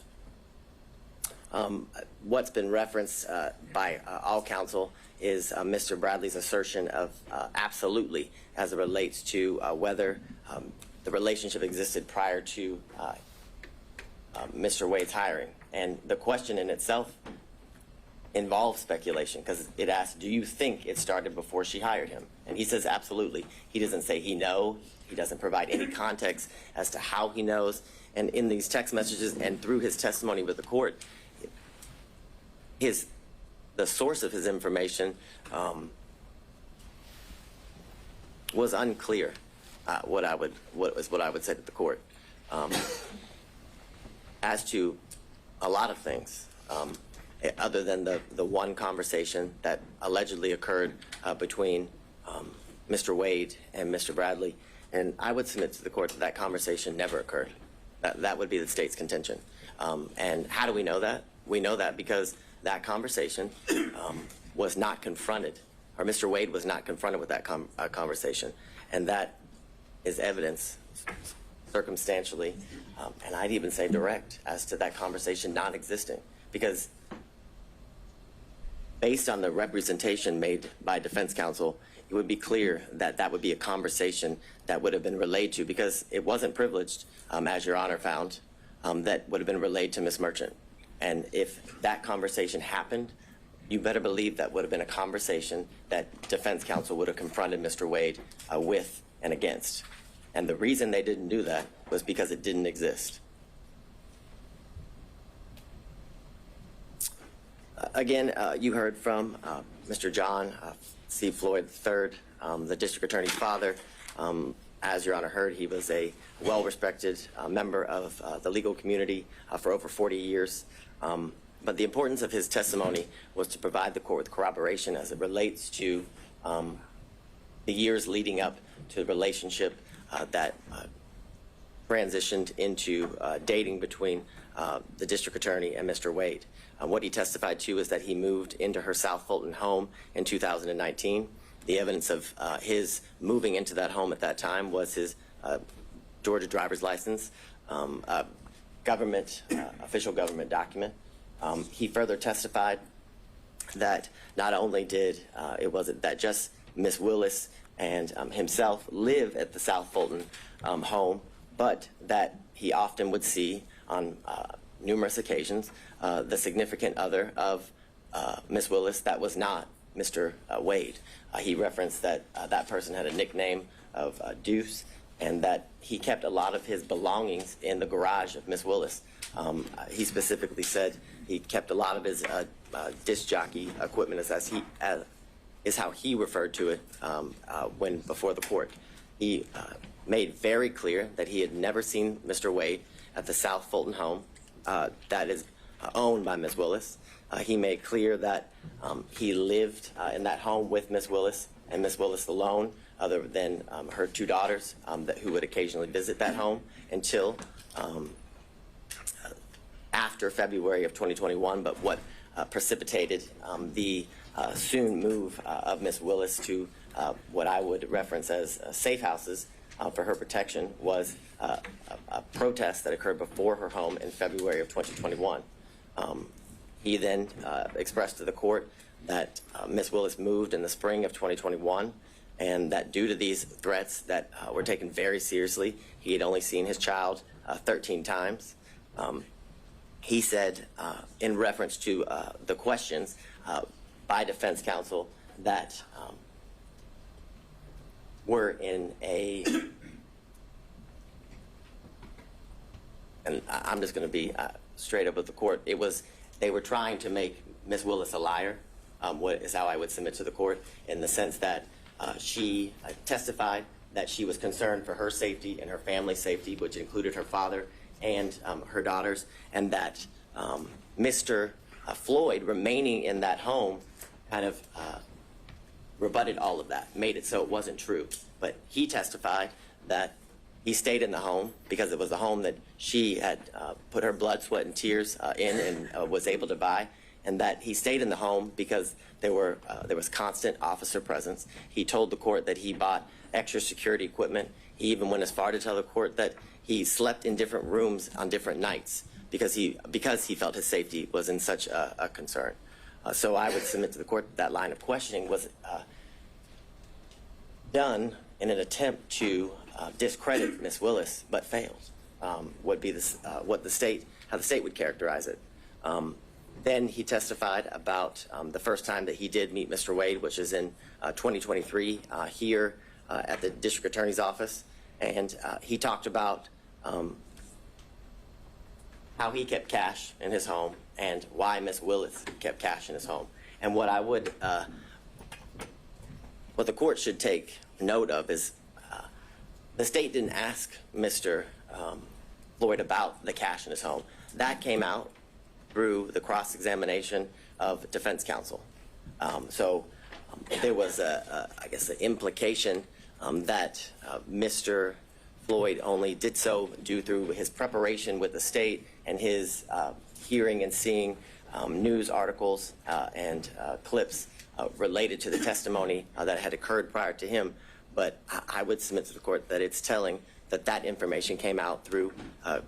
What's been referenced by all counsel is Mr. Bradley's assertion of absolutely as it relates to whether the relationship existed prior to Mr. Wade's hiring. And the question in itself involves speculation because it asks, do you think it started before she hired him? And he says absolutely. He doesn't say he knows. He doesn't provide any context as to how he knows. And in these text messages and through his testimony with the court, the source of his information was unclear. What I would say to the court, as to a lot of things, other than the one conversation that allegedly occurred between Mr. Wade and Mr. Bradley, and I would submit to the court that that conversation never occurred. That would be the state's contention. And how do we know that? We know that because that conversation was not confronted, or Mr. Wade was not confronted with that conversation. And that is evidence circumstantially, and I'd even say direct, as to that conversation not existing. Because based on the representation made by defense counsel, it would be clear that that would be a conversation that would have been relayed to, because it wasn't privileged, as Your Honor found, that would have been relayed to Ms. Merchant. And if that conversation happened, you better believe that would have been a conversation that defense counsel would have confronted Mr. Wade with and against. And the reason they didn't do that was because it didn't exist. Again, you heard from Mr. John C. Floyd III, the district attorney's father. As Your Honor heard, he was a well-respected member of the legal community for over 40 years. But the importance of his testimony was to provide the court with corroboration as it relates to the years leading up to the relationship that transitioned into dating between the district attorney and Mr. Wade. What he testified to is that he moved into her South Fulton home in 2019. The evidence of his moving into that home at that time was his Georgia driver's license, official government document. He further testified that not only did it wasn't that just Ms. Willis and himself live at the South Fulton home, but that he often would see on numerous occasions the significant other of Ms. Willis that was not Mr. Wade. He referenced that that person had a nickname of Deuce, and that he kept a lot of his belongings in the garage of Ms. Willis. He specifically said he kept a lot of his disc jockey equipment, is how he referred to it when before the court. He made very clear that he had never seen Mr. Wade at the South Fulton home that is owned by Ms. Willis. He made clear that he lived in that home with Ms. Willis and Ms. Willis alone, other than her two daughters who would occasionally visit that home until after February of 2021. But what precipitated the soon move of Ms. Willis to what I would reference as safe houses for her protection was a protest that occurred before her home in February of 2021. He then expressed to the court that Ms. Willis moved in the spring of 2021, and that due to these threats that were taken very seriously, he had only seen his child 13 times. He said, in reference to the questions by defense counsel that were in a, and I'm just going to be straight up with the court, it was, they were trying to make Ms. Willis a liar, what is how I would submit to the court, in the sense that She testified that she was concerned for her safety and her family's safety, which included her father and her daughters, and that Mr. Floyd remaining in that home kind of rebutted all of that, made it so it wasn't true. But he testified that he stayed in the home because it was a home that she had put her blood, sweat, and tears in and was able to buy, and that he stayed in the home because there was constant officer presence. He told the court that he bought extra security equipment. He even went as far to tell the court that he slept in different rooms on different nights because he felt his safety was in such a concern. So I would submit to the court that line of questioning was done in an attempt to discredit Ms. Willis, but failed. Would be how the state would characterize it. Then he testified about the first time that he did meet Mr. Wade, which is in 2023 here at the District Attorney's office, and he talked about how he kept cash in his home and why Ms. Willis kept cash in his home. And what the court should take note of is the state didn't ask Mr. Floyd about the cash in his home. That came out through the cross-examination of defense counsel. So there was, I guess, an implication that Mr. Floyd only did so due through his preparation with the state and his hearing and seeing news articles and clips related to the testimony that had occurred prior to him. But I would submit to the court that it's telling that that information came out through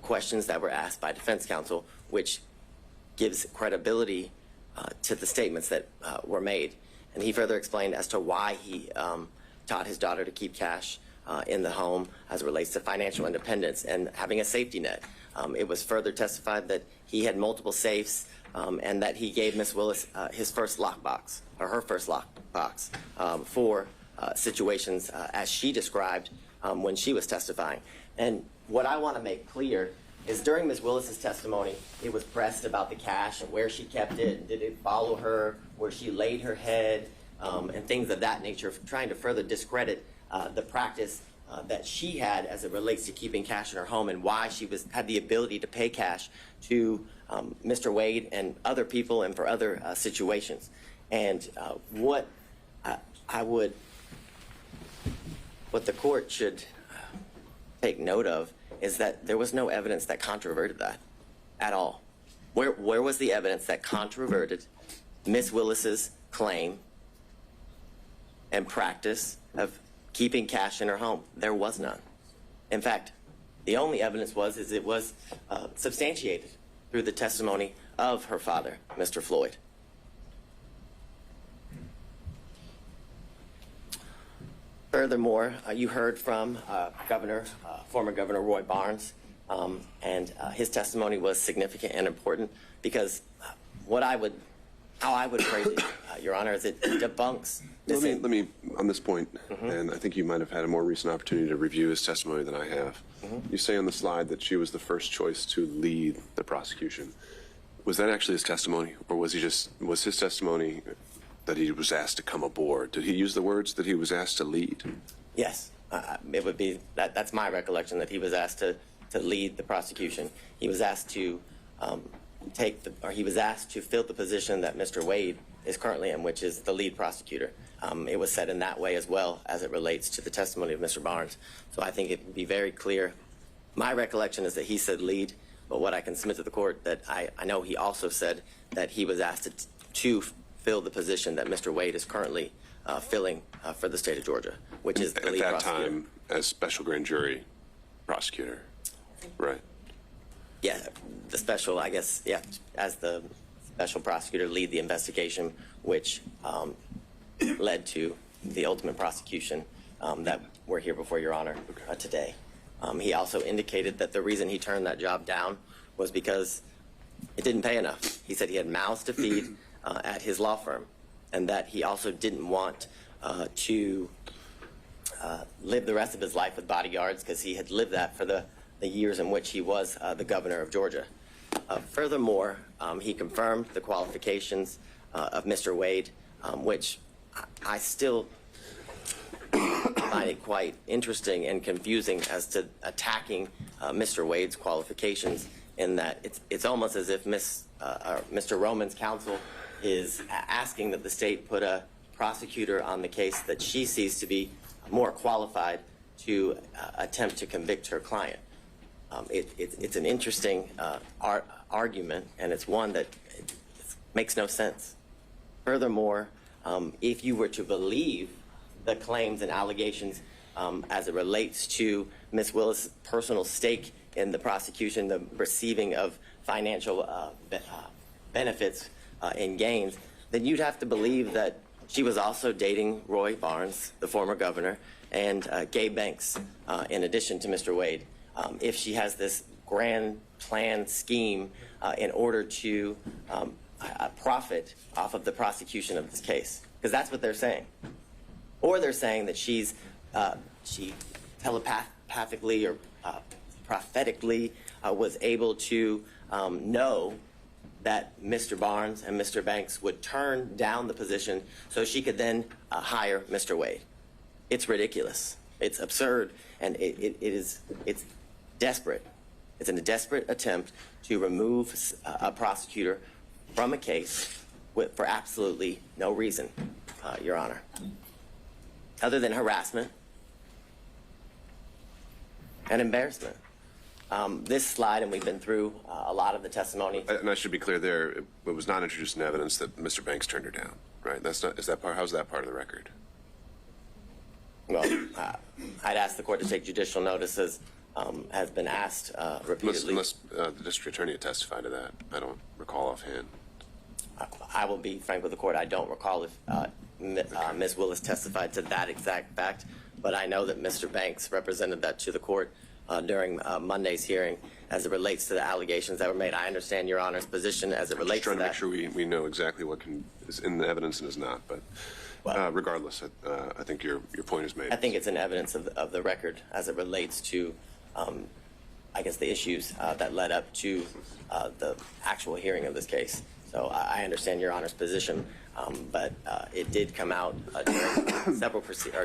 questions that were asked by defense counsel, which gives credibility to the statements that were made. And he further explained as to why he taught his daughter to keep cash in the home as it relates to financial independence and having a safety net. It was further testified that he had multiple safes and that he gave Ms. Willis his first lockbox, or her first lockbox, for situations as she described when she was testifying. And what I want to make clear is during Ms. Willis's testimony, it was pressed about the cash and where she kept it, and did it follow her, where she laid her head, and things of that nature, trying to further discredit the practice that she had as it relates to keeping cash in her home and why she had the ability to pay cash to Mr. Wade and other people and for other situations. And what the court should take note of is that there was no evidence that controverted that at all. Where was the evidence that controverted Ms. Willis's claim and practice of keeping cash in her home? There was none. In fact, the only evidence it was substantiated through the testimony of her father, Mr. Floyd. Furthermore, you heard from former Governor Roy Barnes, and his testimony was significant and important because how I would phrase it, Your Honor, is it debunks. Let me on this point, and I think you might have had a more recent opportunity to review his testimony than I have. You say on the slide that she was the first choice to lead the prosecution. Was that actually his testimony, or was his testimony that he was asked to come aboard? Did he use the words that he was asked to lead? Yes, it would be that's my recollection, that he was asked to lead the prosecution. He was asked to he was asked to fill the position that Mr. Wade is currently in, which is the lead prosecutor. It was said in that way as well as it relates to the testimony of Mr. Barnes. So I think it would be very clear. My recollection is that he said lead, but what I can submit to the court that I know he also said that he was asked to fill the position that Mr. Wade is currently filling for the state of Georgia, which is the lead prosecutor. At that time, as special grand jury prosecutor, right? Yeah, the special, I guess, yeah, as the special prosecutor, lead the investigation, which led to the ultimate prosecution that we're here before Your Honor today. He also indicated that the reason he turned that job down was because it didn't pay enough. He said he had mouths to feed at his law firm, and that he also didn't want to live the rest of his life with bodyguards because he had lived that for the years in which he was the governor of Georgia. Furthermore, he confirmed the qualifications of Mr. Wade, which I still find it quite interesting and confusing as to attacking Mr. Wade's qualifications, in that it's almost as if Mr. Roman's counsel is asking that the state put a prosecutor on the case that she sees to be more qualified to attempt to convict her client. It's an interesting argument, and it's one that makes no sense. Furthermore, if you were to believe the claims and allegations as it relates to Ms. Willis' personal stake in the prosecution, the receiving of financial benefits and gains, then you'd have to believe that she was also dating Roy Barnes, the former governor, and Gabe Banks, in addition to Mr. Wade, if she has this grand plan scheme in order to profit off of the prosecution of this case. Because that's what they're saying. Or they're saying that she telepathically or prophetically was able to know that Mr. Barnes and Mr. Banks would turn down the position so she could then hire Mr. Wade. It's ridiculous. It's absurd, and it's desperate. It's a desperate attempt to remove a prosecutor from a case for absolutely no reason, Your Honor, other than harassment and embarrassment. This slide, and we've been through a lot of the testimony. And I should be clear there, it was not introduced in evidence that Mr. Banks turned her down, right? How's that part of the record? Well, I'd ask the court to take judicial notices, has been asked repeatedly. Unless the district attorney had testified to that. I don't recall offhand. I will be frank with the court. I don't recall if Ms. Willis testified to that exact fact, but I know that Mr. Banks represented that to the court during Monday's hearing as it relates to the allegations that were made. I understand Your Honor's position as it relates to that. I'm just trying to make sure we know exactly what is in the evidence and is not, but regardless, I think your point is made. I think it's an evidence of the record as it relates to, I guess, the issues that led up to the actual hearing of this case. So I understand Your Honor's position, but it did come out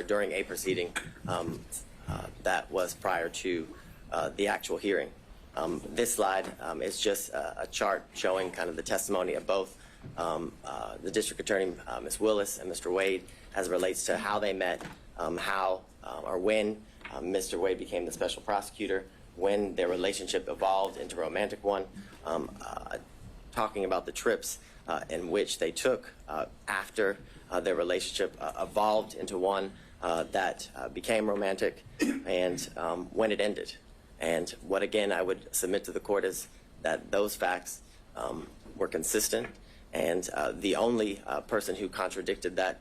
during a proceeding that was prior to the actual hearing. This slide is just a chart showing kind of the testimony of both the district attorney, Ms. Willis, and Mr. Wade, as it relates to how they met, how or when Mr. Wade became the special prosecutor, when their relationship evolved into a romantic one, talking about the trips in which they took after their relationship evolved into one that became romantic, and when it ended. And what, again, I would submit to the court is that those facts were consistent, and the only person who contradicted that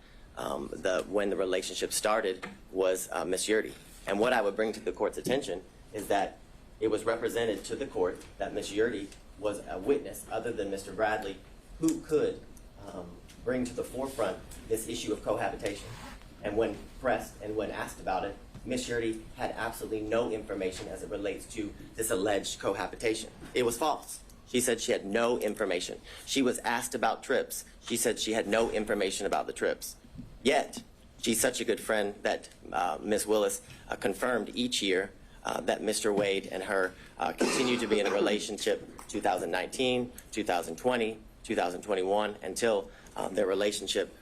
when the relationship started was Ms. Yurdy. And what I would bring to the court's attention is that it was represented to the court that Ms. Yurdy was a witness other than Mr. Bradley who could bring to the forefront this issue of cohabitation. And when pressed and when asked about it, Ms. Yurdy had absolutely no information as it relates to this alleged cohabitation. It was false. She said she had no information. She was asked about trips. She said she had no information about the trips. Yet, she's such a good friend that Ms. Willis confirmed each year that Mr. Wade and her continue to be in a relationship 2019, 2020, 2021, until their relationship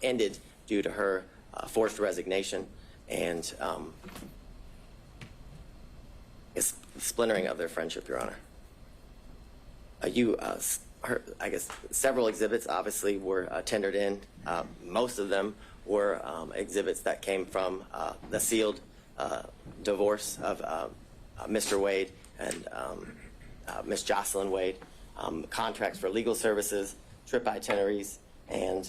ended due to her forced resignation and splintering of their friendship, Your Honor. I guess several exhibits obviously were tendered in. Most of them were exhibits that came from the sealed divorce of Mr. Wade and Ms. Jocelyn Wade, contracts for legal services, trip itineraries, and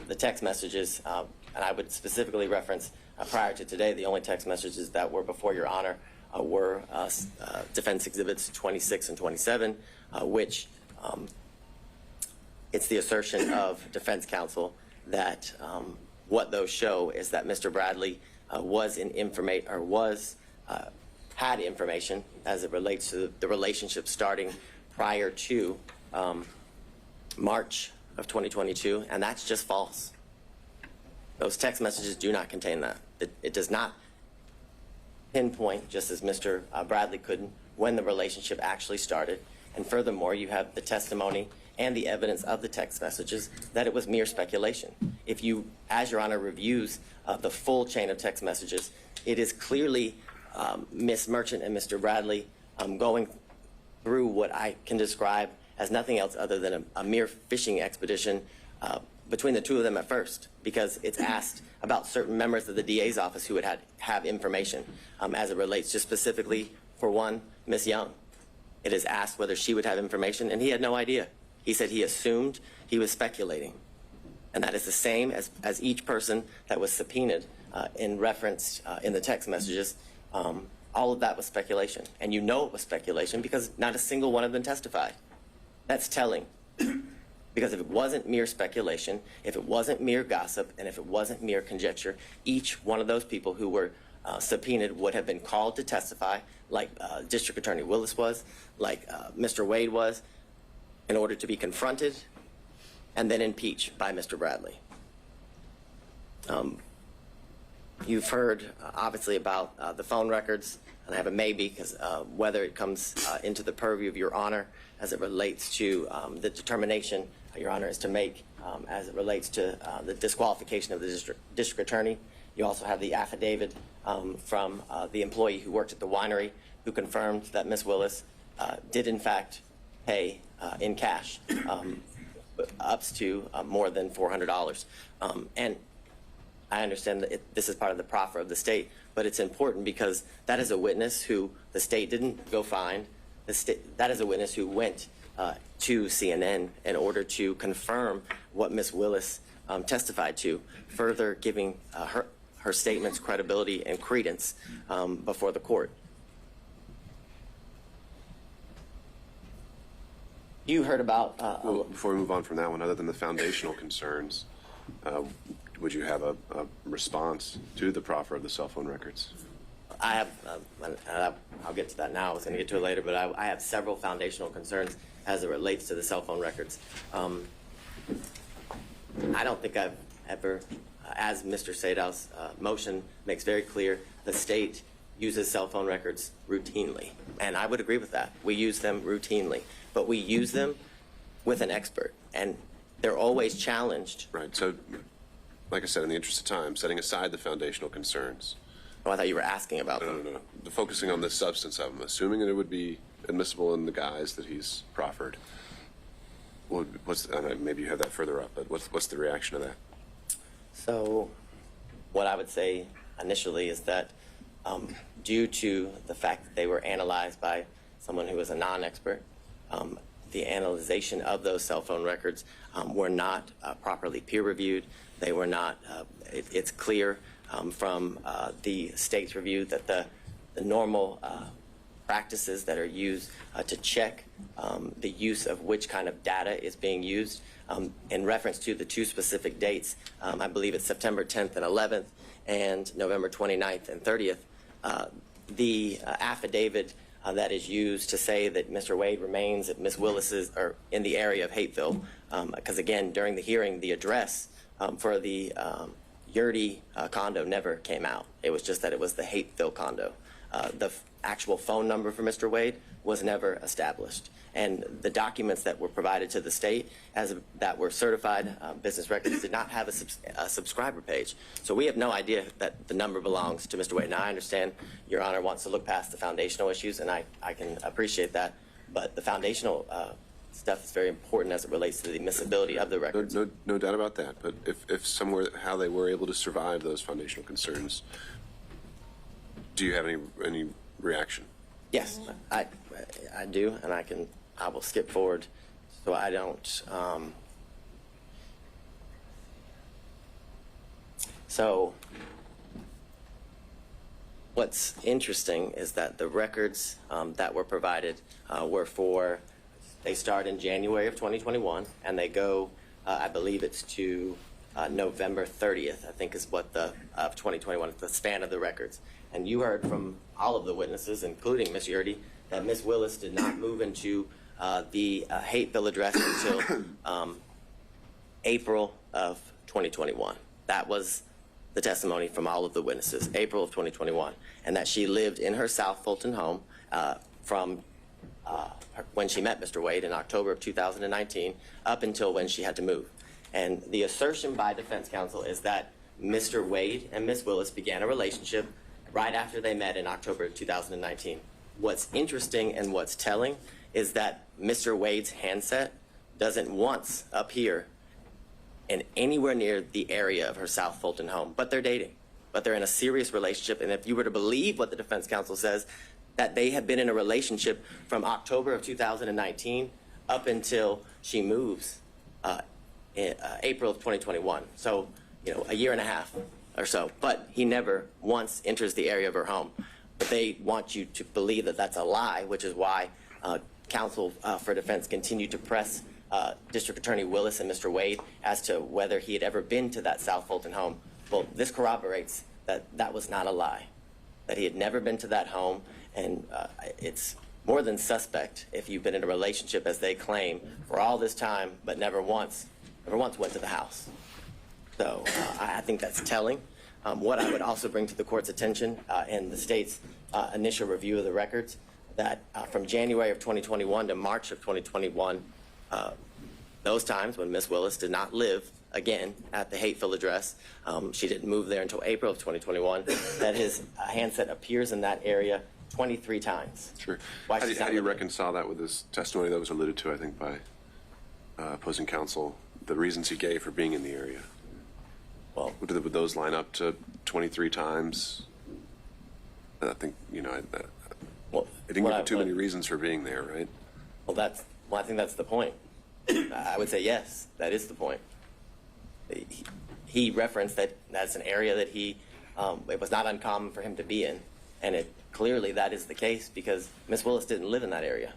the text messages. And I would specifically reference prior to today, the only text messages that were before Your Honor were defense exhibits 26 and 27, which it's the assertion of defense counsel that what those show is that Mr. Bradley had information as it relates to the relationship starting prior to March of 2022, and that's just false. Those text messages do not contain that. It does not pinpoint, just as Mr. Bradley couldn't, when the relationship actually started. And furthermore, you have the testimony and the evidence of the text messages that it was mere speculation. If you, as Your Honor, reviews the full chain of text messages, it is clearly Ms. Merchant and Mr. Bradley going through what I can describe as nothing else other than a mere fishing expedition between the two of them at first, because it's asked about certain members of the DA's office who would have information as it relates to specifically, for one, Ms. Young. It is asked whether she would have information, and he had no idea. He said he assumed, he was speculating. And that is the same as each person that was subpoenaed in reference in the text messages. All of that was speculation. And you know it was speculation because not a single one of them testified. That's telling. Because if it wasn't mere speculation, if it wasn't mere gossip, and if it wasn't mere conjecture, each one of those people who were subpoenaed would have been called to testify, like District Attorney Willis was, like Mr. Wade was, in order to be confronted and then impeached by Mr. Bradley. You've heard, obviously, about the phone records, and I have a maybe, because whether it comes into the purview of Your Honor as it relates to the determination Your Honor is to make as it relates to the disqualification of the district attorney. You also have the affidavit from the employee who worked at the winery who confirmed that Ms. Willis did, in fact, pay in cash up to more than $400. And I understand that this is part of the proffer of the state, but it's important because that is a witness who the state didn't go find. That is a witness who went to CNN in order to confirm what Ms. Willis testified to, further giving her statements credibility and credence before the court. You heard about... Well, before we move on from that one, other than the foundational concerns, would you have a response to the proffer of the cell phone records? I have, I'll get to that now. I was going to get to it later, but I have several foundational concerns as it relates to the cell phone records. I don't think I've ever, as Mr. Sadow's motion makes very clear, the state uses cell phone records routinely. And I would agree with that. We use them routinely. But we use them with an expert. And they're always challenged. Right. So, like I said, in the interest of time, setting aside the foundational concerns. Oh, I thought you were asking about them. No. Focusing on the substance of them, assuming that it would be admissible in the guise that he's proffered. Maybe you have that further up, but what's the reaction to that? So what I would say initially is that due to the fact that they were analyzed by someone who was a non-expert, the analyzation of those cell phone records were not properly peer-reviewed. They were not, it's clear from the state's review that the normal practices that are used to check the use of which kind of data is being used in reference to the two specific dates, I believe it's September 10th and 11th and November 29th and 30th, the affidavit that is used to say that Mr. Wade remains at Ms. Willis's or in the area of Hateville, because again, during the hearing, the address for the Yurdy condo never came out. It was just that it was the Hateville condo. The actual phone number for Mr. Wade was never established. And the documents that were provided to the state that were certified business records did not have a subscriber page. So we have no idea that the number belongs to Mr. Wade. Now, I understand Your Honor wants to look past the foundational issues, and I can appreciate that. But the foundational stuff is very important as it relates to the admissibility of the records. No doubt about that. But if somewhere how they were able to survive those foundational concerns, do you have any reaction? Yes, I do, and I will skip forward so I don't. So what's interesting is that the records that were provided they start in January of 2021, and they go, I believe it's to November 30th, I think is what of 2021, the span of the records. And you heard from all of the witnesses, including Ms. Yurdy, that Ms. Willis did not move into the Hateville address until April of 2021. That was the testimony from all of the witnesses, April of 2021, and that she lived in her South Fulton home from when she met Mr. Wade in October of 2019 up until when she had to move. And the assertion by defense counsel is that Mr. Wade and Ms. Willis began a relationship right after they met in October of 2019. What's interesting and what's telling is that Mr. Wade's handset doesn't once appear in anywhere near the area of her South Fulton home, but they're dating, but they're in a serious relationship. And if you were to believe what the defense counsel says, that they have been in a relationship from October of 2019 up until she moves in April of 2021. So, you know, a year and a half or so, but he never once enters the area of her home. But they want you to believe that that's a lie, which is why counsel for defense continued to press District Attorney Willis and Mr. Wade as to whether he had ever been to that South Fulton home. Well, this corroborates that that was not a lie, that he had never been to that home, and it's more than suspect if you've been in a relationship, as they claim, for all this time, but never once went to the house. So I think that's telling. What I would also bring to the court's attention in the state's initial review of the records, that from January of 2021 to March of 2021, those times when Ms. Willis did not live again at the Hateville address, she didn't move there until April of 2021, that his handset appears in that area 23 times. Sure. Why How do she's not you living reconcile that with his testimony that was alluded to, I think, by opposing counsel, the reasons he gave for being in the area? Well, Would those line up to 23 times? I think, you know, well, I didn't give him too many reasons for being there, right? Well, I think that's the point. I would say yes, that is the point. He referenced that that's an area that it was not uncommon for him to be in, and clearly that is the case because Ms. Willis didn't live in that area.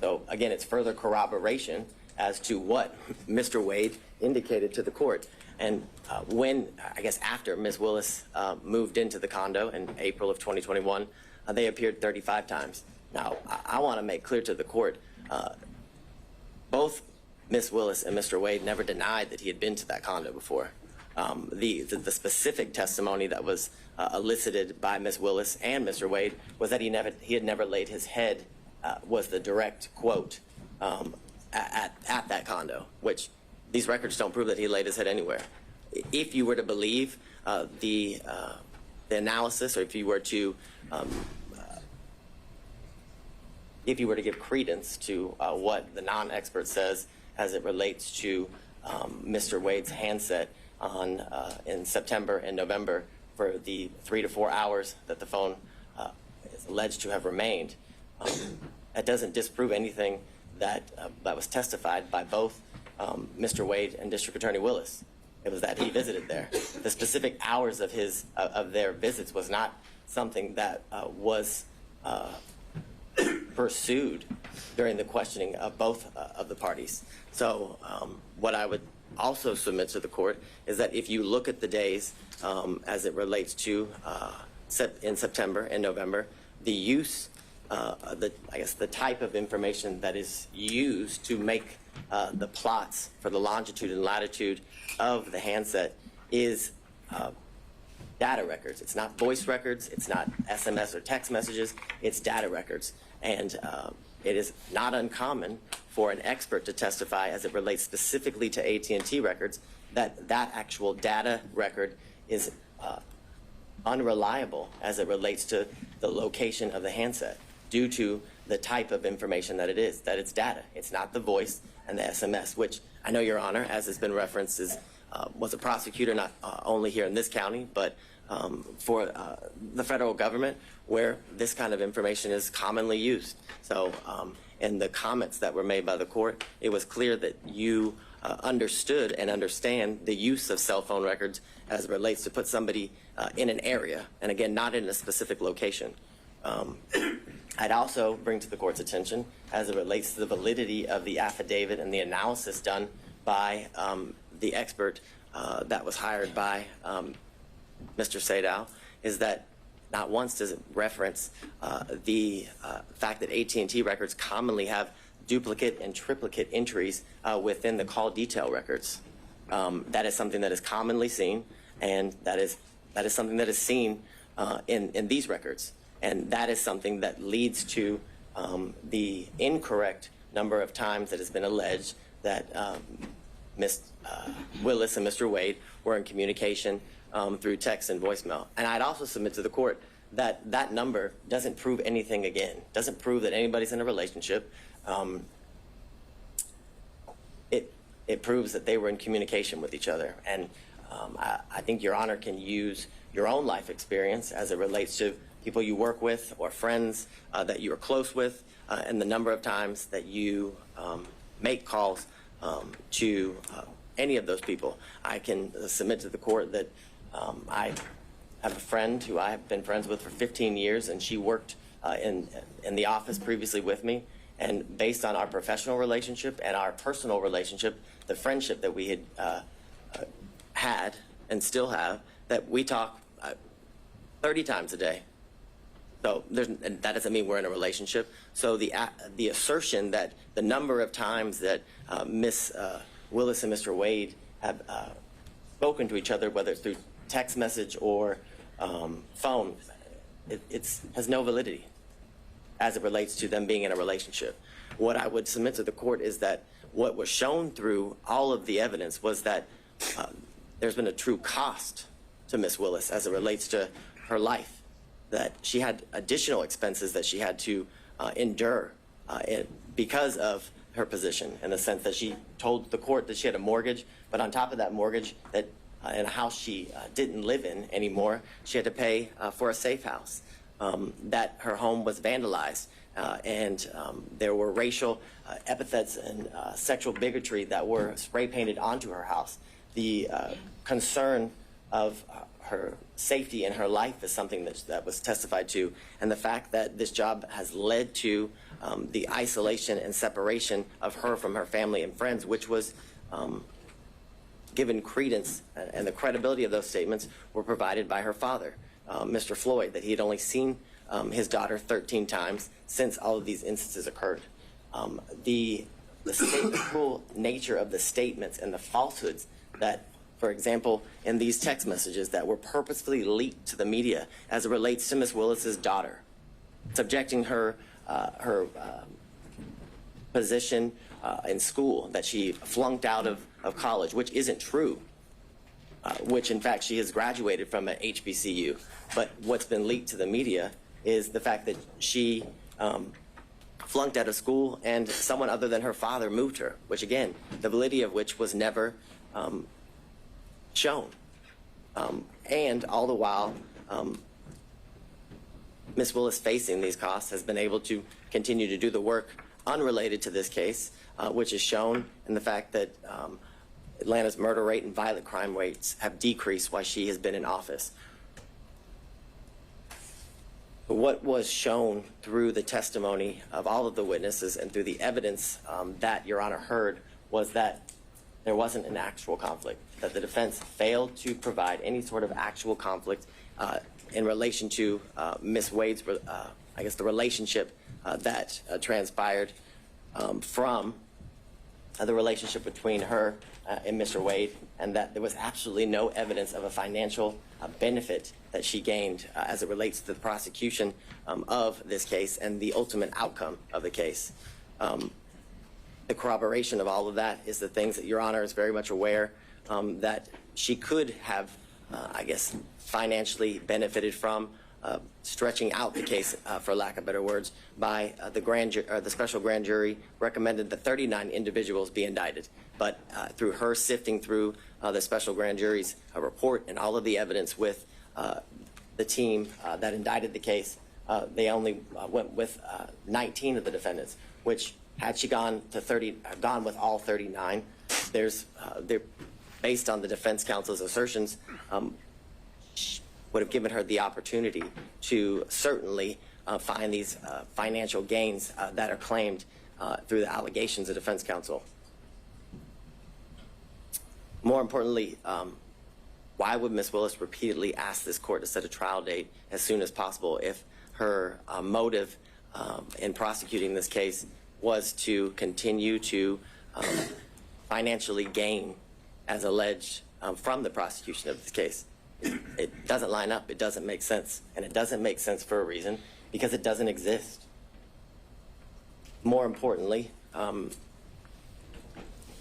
So again, it's further corroboration as to what Mr. Wade indicated to the court. And after Ms. Willis moved into the condo in April of 2021, they appeared 35 times. Now, I want to make clear to the court, both Ms. Willis and Mr. Wade never denied that he had been to that condo before. The specific testimony that was elicited by Ms. Willis and Mr. Wade was that he had never laid his head, was the direct quote, at that condo, which these records don't prove that he laid his head anywhere. If you were to believe the analysis, or if you were to give credence to what the non-expert says as it relates to Mr. Wade's handset in September and November for the 3 to 4 hours that the phone is alleged to have remained, that doesn't disprove anything that was testified by both Mr. Wade and District Attorney Willis. It was that he visited there. The specific hours of their visits was not something that was pursued during the questioning of both of the parties. So what I would also submit to the court is that if you look at the days as it relates to in September and November, the use, the type of information that is used to make the plots for the longitude and latitude of the handset is data records. It's not voice records. It's not SMS or text messages. It's data records. And it is not uncommon for an expert to testify as it relates specifically to AT&T records that actual data record is unreliable as it relates to the location of the handset due to the type of information that it is, that it's data. It's not the voice and the SMS, which I know, Your Honor, as has been referenced, was a prosecutor not only here in this county, but for the federal government, where this kind of information is commonly used. So in the comments that were made by the court, it was clear that you understood and understand the use of cell phone records as it relates to put somebody in an area, and again, not in a specific location. I'd also bring to the court's attention as it relates to the validity of the affidavit and the analysis done by the expert that was hired by Mr. Sadow, is that not once does it reference the fact that AT&T records commonly have duplicate and triplicate entries within the call detail records. That is something that is commonly seen, And that is something that is seen in these records. And that is something that leads to the incorrect number of times that has been alleged that Ms. Willis and Mr. Wade were in communication through text and voicemail. And I'd also submit to the court that that number doesn't prove anything again, doesn't prove that anybody's in a relationship. It proves that they were in communication with each other. And I think Your Honor can use your own life experience as it relates to people you work with or friends that you are close with, and the number of times that you make calls to any of those people. I can submit to the court that I have a friend who I have been friends with for 15 years, and she worked in the office previously with me. And based on our professional relationship and our personal relationship, the friendship that we had had and still have, that we talk 30 times a day. So and that doesn't mean we're in a relationship. So the assertion that the number of times that Ms. Willis and Mr. Wade have spoken to each other, whether it's through text message or phone, it has no validity as it relates to them being in a relationship. What I would submit to the court is that what was shown through all of the evidence was that there's been a true cost to Ms. Willis as it relates to her life, that she had additional expenses that she had to endure because of her position, in the sense that she told the court that she had a mortgage, but on top of that mortgage, that in a house she didn't live in anymore, she had to pay for a safe house, that her home was vandalized, and there were racial epithets and sexual bigotry that were spray painted onto her house. The concern of her safety and her life is something that was testified to, and the fact that this job has led to the isolation and separation of her from her family and friends, which was given credence, and the credibility of those statements were provided by her father, Mr. Floyd, that he had only seen his daughter 13 times since all of these instances occurred. The cruel nature of the statements and the falsehoods that, for example, in these text messages that were purposefully leaked to the media as it relates to Ms. Willis's daughter, subjecting her position in school, that she flunked out of college, which isn't true, which in fact she has graduated from an HBCU. But what's been leaked to the media is the fact that she flunked out of school and someone other than her father moved her, which again, the validity of which was never shown. And all the while, Ms. Willis, facing these costs, has been able to continue to do the work unrelated to this case, which is shown in the fact that Atlanta's murder rate and violent crime rates have decreased while she has been in office. What was shown through the testimony of all of the witnesses and through the evidence that Your Honor heard was that there wasn't an actual conflict, that the defense failed to provide any sort of actual conflict in relation to Ms. Wade's, I guess, the relationship that transpired from the relationship between her and Mr. Wade, and that there was absolutely no evidence of a financial benefit that she gained as it relates to the prosecution of this case and the ultimate outcome of the case. The corroboration of all of that is the things that Your Honor is very much aware that she could have, I guess, financially benefited from, stretching out the case, for lack of better words, by the special grand jury recommended that 39 individuals be indicted. But through her sifting through the special grand jury's report and all of the evidence with the team that indicted the case, they only went with 19 of the defendants, which had she gone with all 39, based on the defense counsel's assertions, would have given her the opportunity to certainly find these financial gains that are claimed through the allegations of defense counsel. More importantly, why would Ms. Willis repeatedly ask this court to set a trial date as soon as possible if her motive in prosecuting this case was to continue to financially gain, as alleged, from the prosecution of this case? It doesn't line up. It doesn't make sense. And it doesn't make sense for a reason, because it doesn't exist. More importantly,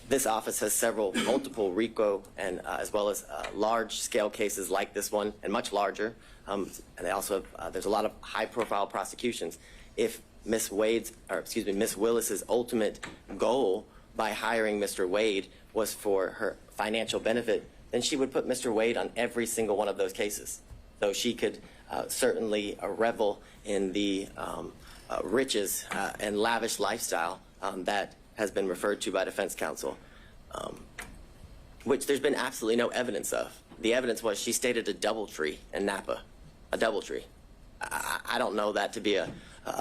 this office has multiple RICO and as well as large-scale cases like this one, and much larger. And they also have, there's a lot of high-profile prosecutions. If Ms. Willis's ultimate goal by hiring Mr. Wade was for her financial benefit, then she would put Mr. Wade on every single one of those cases. So she could certainly revel in the riches and lavish lifestyle that has been referred to by defense counsel, which there's been absolutely no evidence of. The evidence was she stayed at a DoubleTree in Napa, a DoubleTree. I don't know that to be a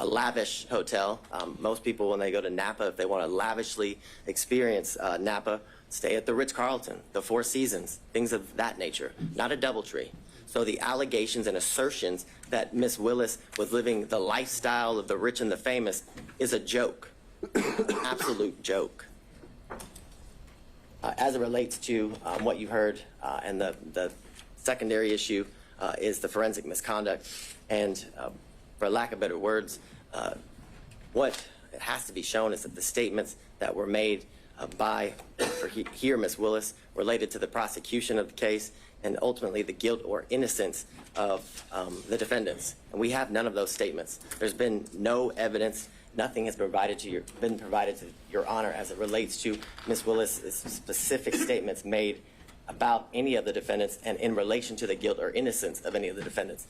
lavish hotel. Most people, when they go to Napa, if they want to lavishly experience Napa, stay at the Ritz-Carlton, the Four Seasons, things of that nature, not a DoubleTree. So the allegations and assertions that Ms. Willis was living the lifestyle of the rich and the famous is a joke, absolute joke. As it relates to what you heard, and the secondary issue is the forensic misconduct. And for lack of better words, what it has to be shown is that the statements that were made by Ms. Willis related to the prosecution of the case and ultimately the guilt or innocence of the defendants. And we have none of those statements. There's been no evidence. Nothing has been provided to your honor as it relates to Ms. Willis's specific statements made about any of the defendants and in relation to the guilt or innocence of any of the defendants.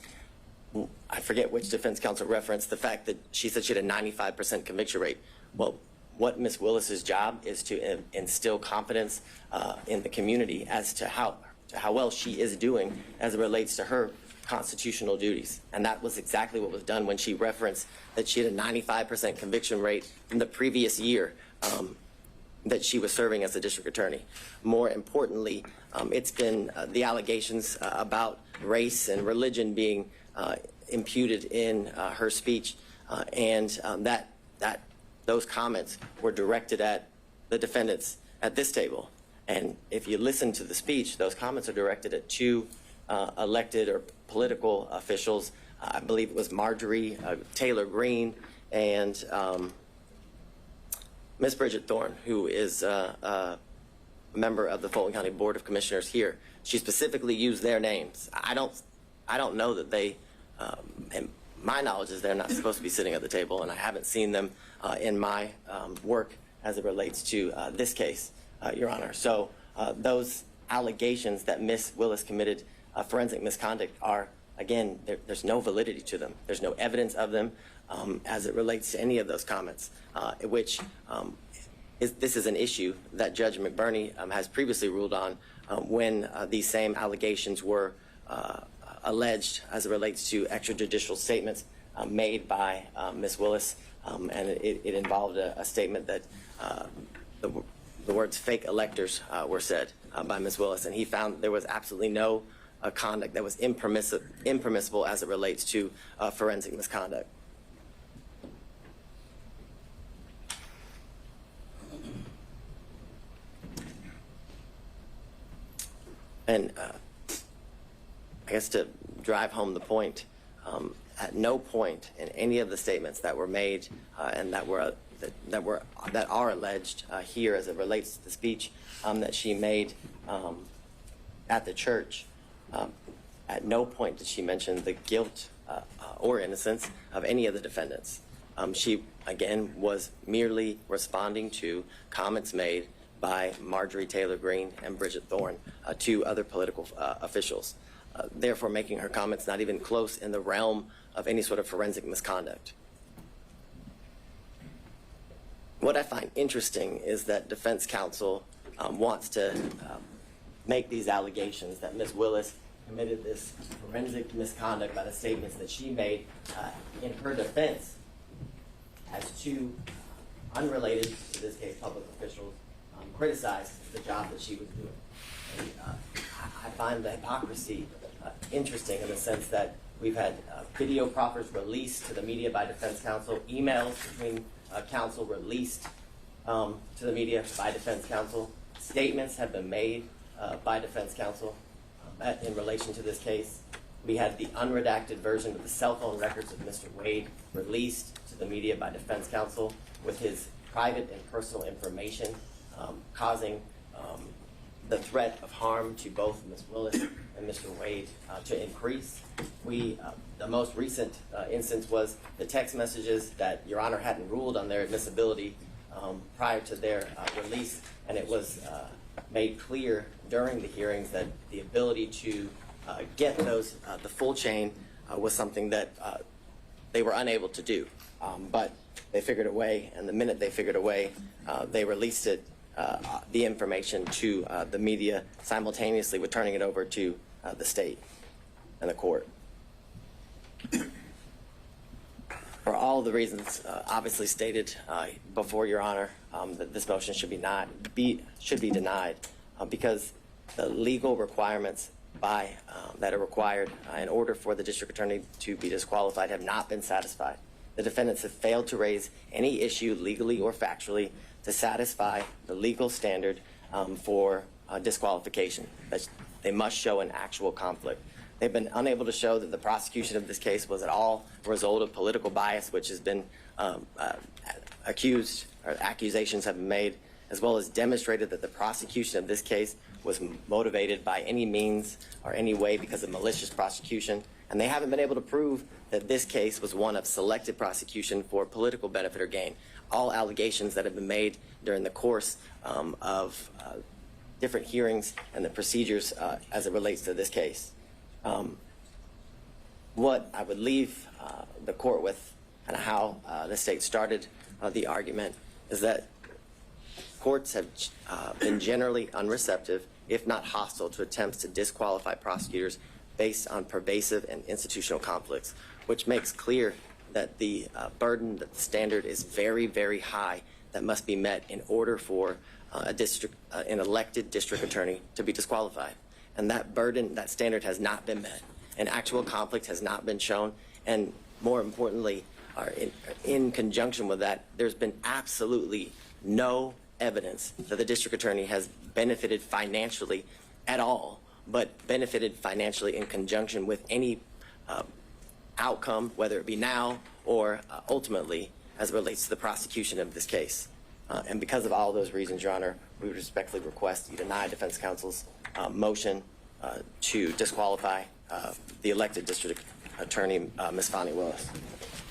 I forget which defense counsel referenced the fact that she said she had a 95% conviction rate. Well, what Ms. Willis's job is to instill confidence in the community as to how well she is doing as it relates to her constitutional duties. And that was exactly what was done when she referenced that she had a 95% conviction rate in the previous year that she was serving as a district attorney. More importantly, it's been the allegations about race and religion being imputed in her speech, and that those comments were directed at the defendants at this table. And if you listen to the speech, those comments are directed at two elected or political officials. I believe it was Marjorie Taylor Greene and Ms. Bridget Thorne, who is a member of the Fulton County Board of Commissioners here. She specifically used their names. I don't know that they, and my knowledge is they're not supposed to be sitting at the table, and I haven't seen them in my work as it relates to this case, Your Honor. So those allegations that Ms. Willis committed forensic misconduct are, again, there's no validity to them. There's no evidence of them as it relates to any of those comments, which this is an issue that Judge McBurney has previously ruled on when these same allegations were alleged as it relates to extrajudicial statements made by Ms. Willis, and it involved a statement that the words fake electors were said by Ms. Willis, and he found there was absolutely no conduct that was impermissible as it relates to forensic misconduct. And I guess to drive home the point, at no point in any of the statements that were made and that are alleged here as it relates to the speech that she made at the church, at no point did she mention the guilt or innocence of any of the defendants. She, again, was merely responding to comments made by Marjorie Taylor Greene and Bridget Thorne, two other political officials, therefore making her comments not even close in the realm of any sort of forensic misconduct. What I find interesting is that defense counsel wants to make these allegations that Ms. Willis committed this forensic misconduct by the statements that she made in her defense as two unrelated, in this case, public officials criticized the job that she was doing. And, I find the hypocrisy interesting in the sense that we've had video proffers released to the media by defense counsel, emails between counsel released to the media by defense counsel, statements have been made by defense counsel. in relation to this case. We had the unredacted version of the cell phone records of Mr. Wade released to the media by defense counsel with his private and personal information causing the threat of harm to both Ms. Willis and Mr. Wade to increase. The most recent instance was the text messages that Your Honor hadn't ruled on their admissibility prior to their release, and it was made clear during the hearings that the ability to get those, the full chain, was something that they were unable to do. But they figured a way, and the minute they figured a way, they released it, the information to the media, simultaneously with turning it over to the state and the court. For all the reasons obviously stated before Your Honor, that this motion should be denied because the legal requirements that are required in order for the district attorney to be disqualified have not been satisfied. The defendants have failed to raise any issue legally or factually to satisfy the legal standard for disqualification. They must show an actual conflict. They've been unable to show that the prosecution of this case was at all a result of political bias, which has been accused, or accusations have been made, as well as demonstrated that the prosecution of this case was motivated by any means or any way because of malicious prosecution. And they haven't been able to prove that this case was one of selective prosecution for political benefit or gain. All allegations that have been made during the course of different hearings and the procedures as it relates to this case. What I would leave the court with and how the state started the argument is that courts have been generally unreceptive, if not hostile, to attempts to disqualify prosecutors based on pervasive and institutional conflicts, which makes clear that the burden, that the standard is very, very high that must be met in order for an elected district attorney to be disqualified. And that burden, that standard has not been met. An actual conflict has not been shown. And more importantly, in conjunction with that, there's been absolutely no evidence that the district attorney has benefited financially at all, but benefited financially in conjunction with any outcome, whether it be now or ultimately as it relates to the prosecution of this case. And because of all those reasons, Your Honor, we would respectfully request you deny defense counsel's motion to disqualify the elected district attorney, Ms. Fani Willis.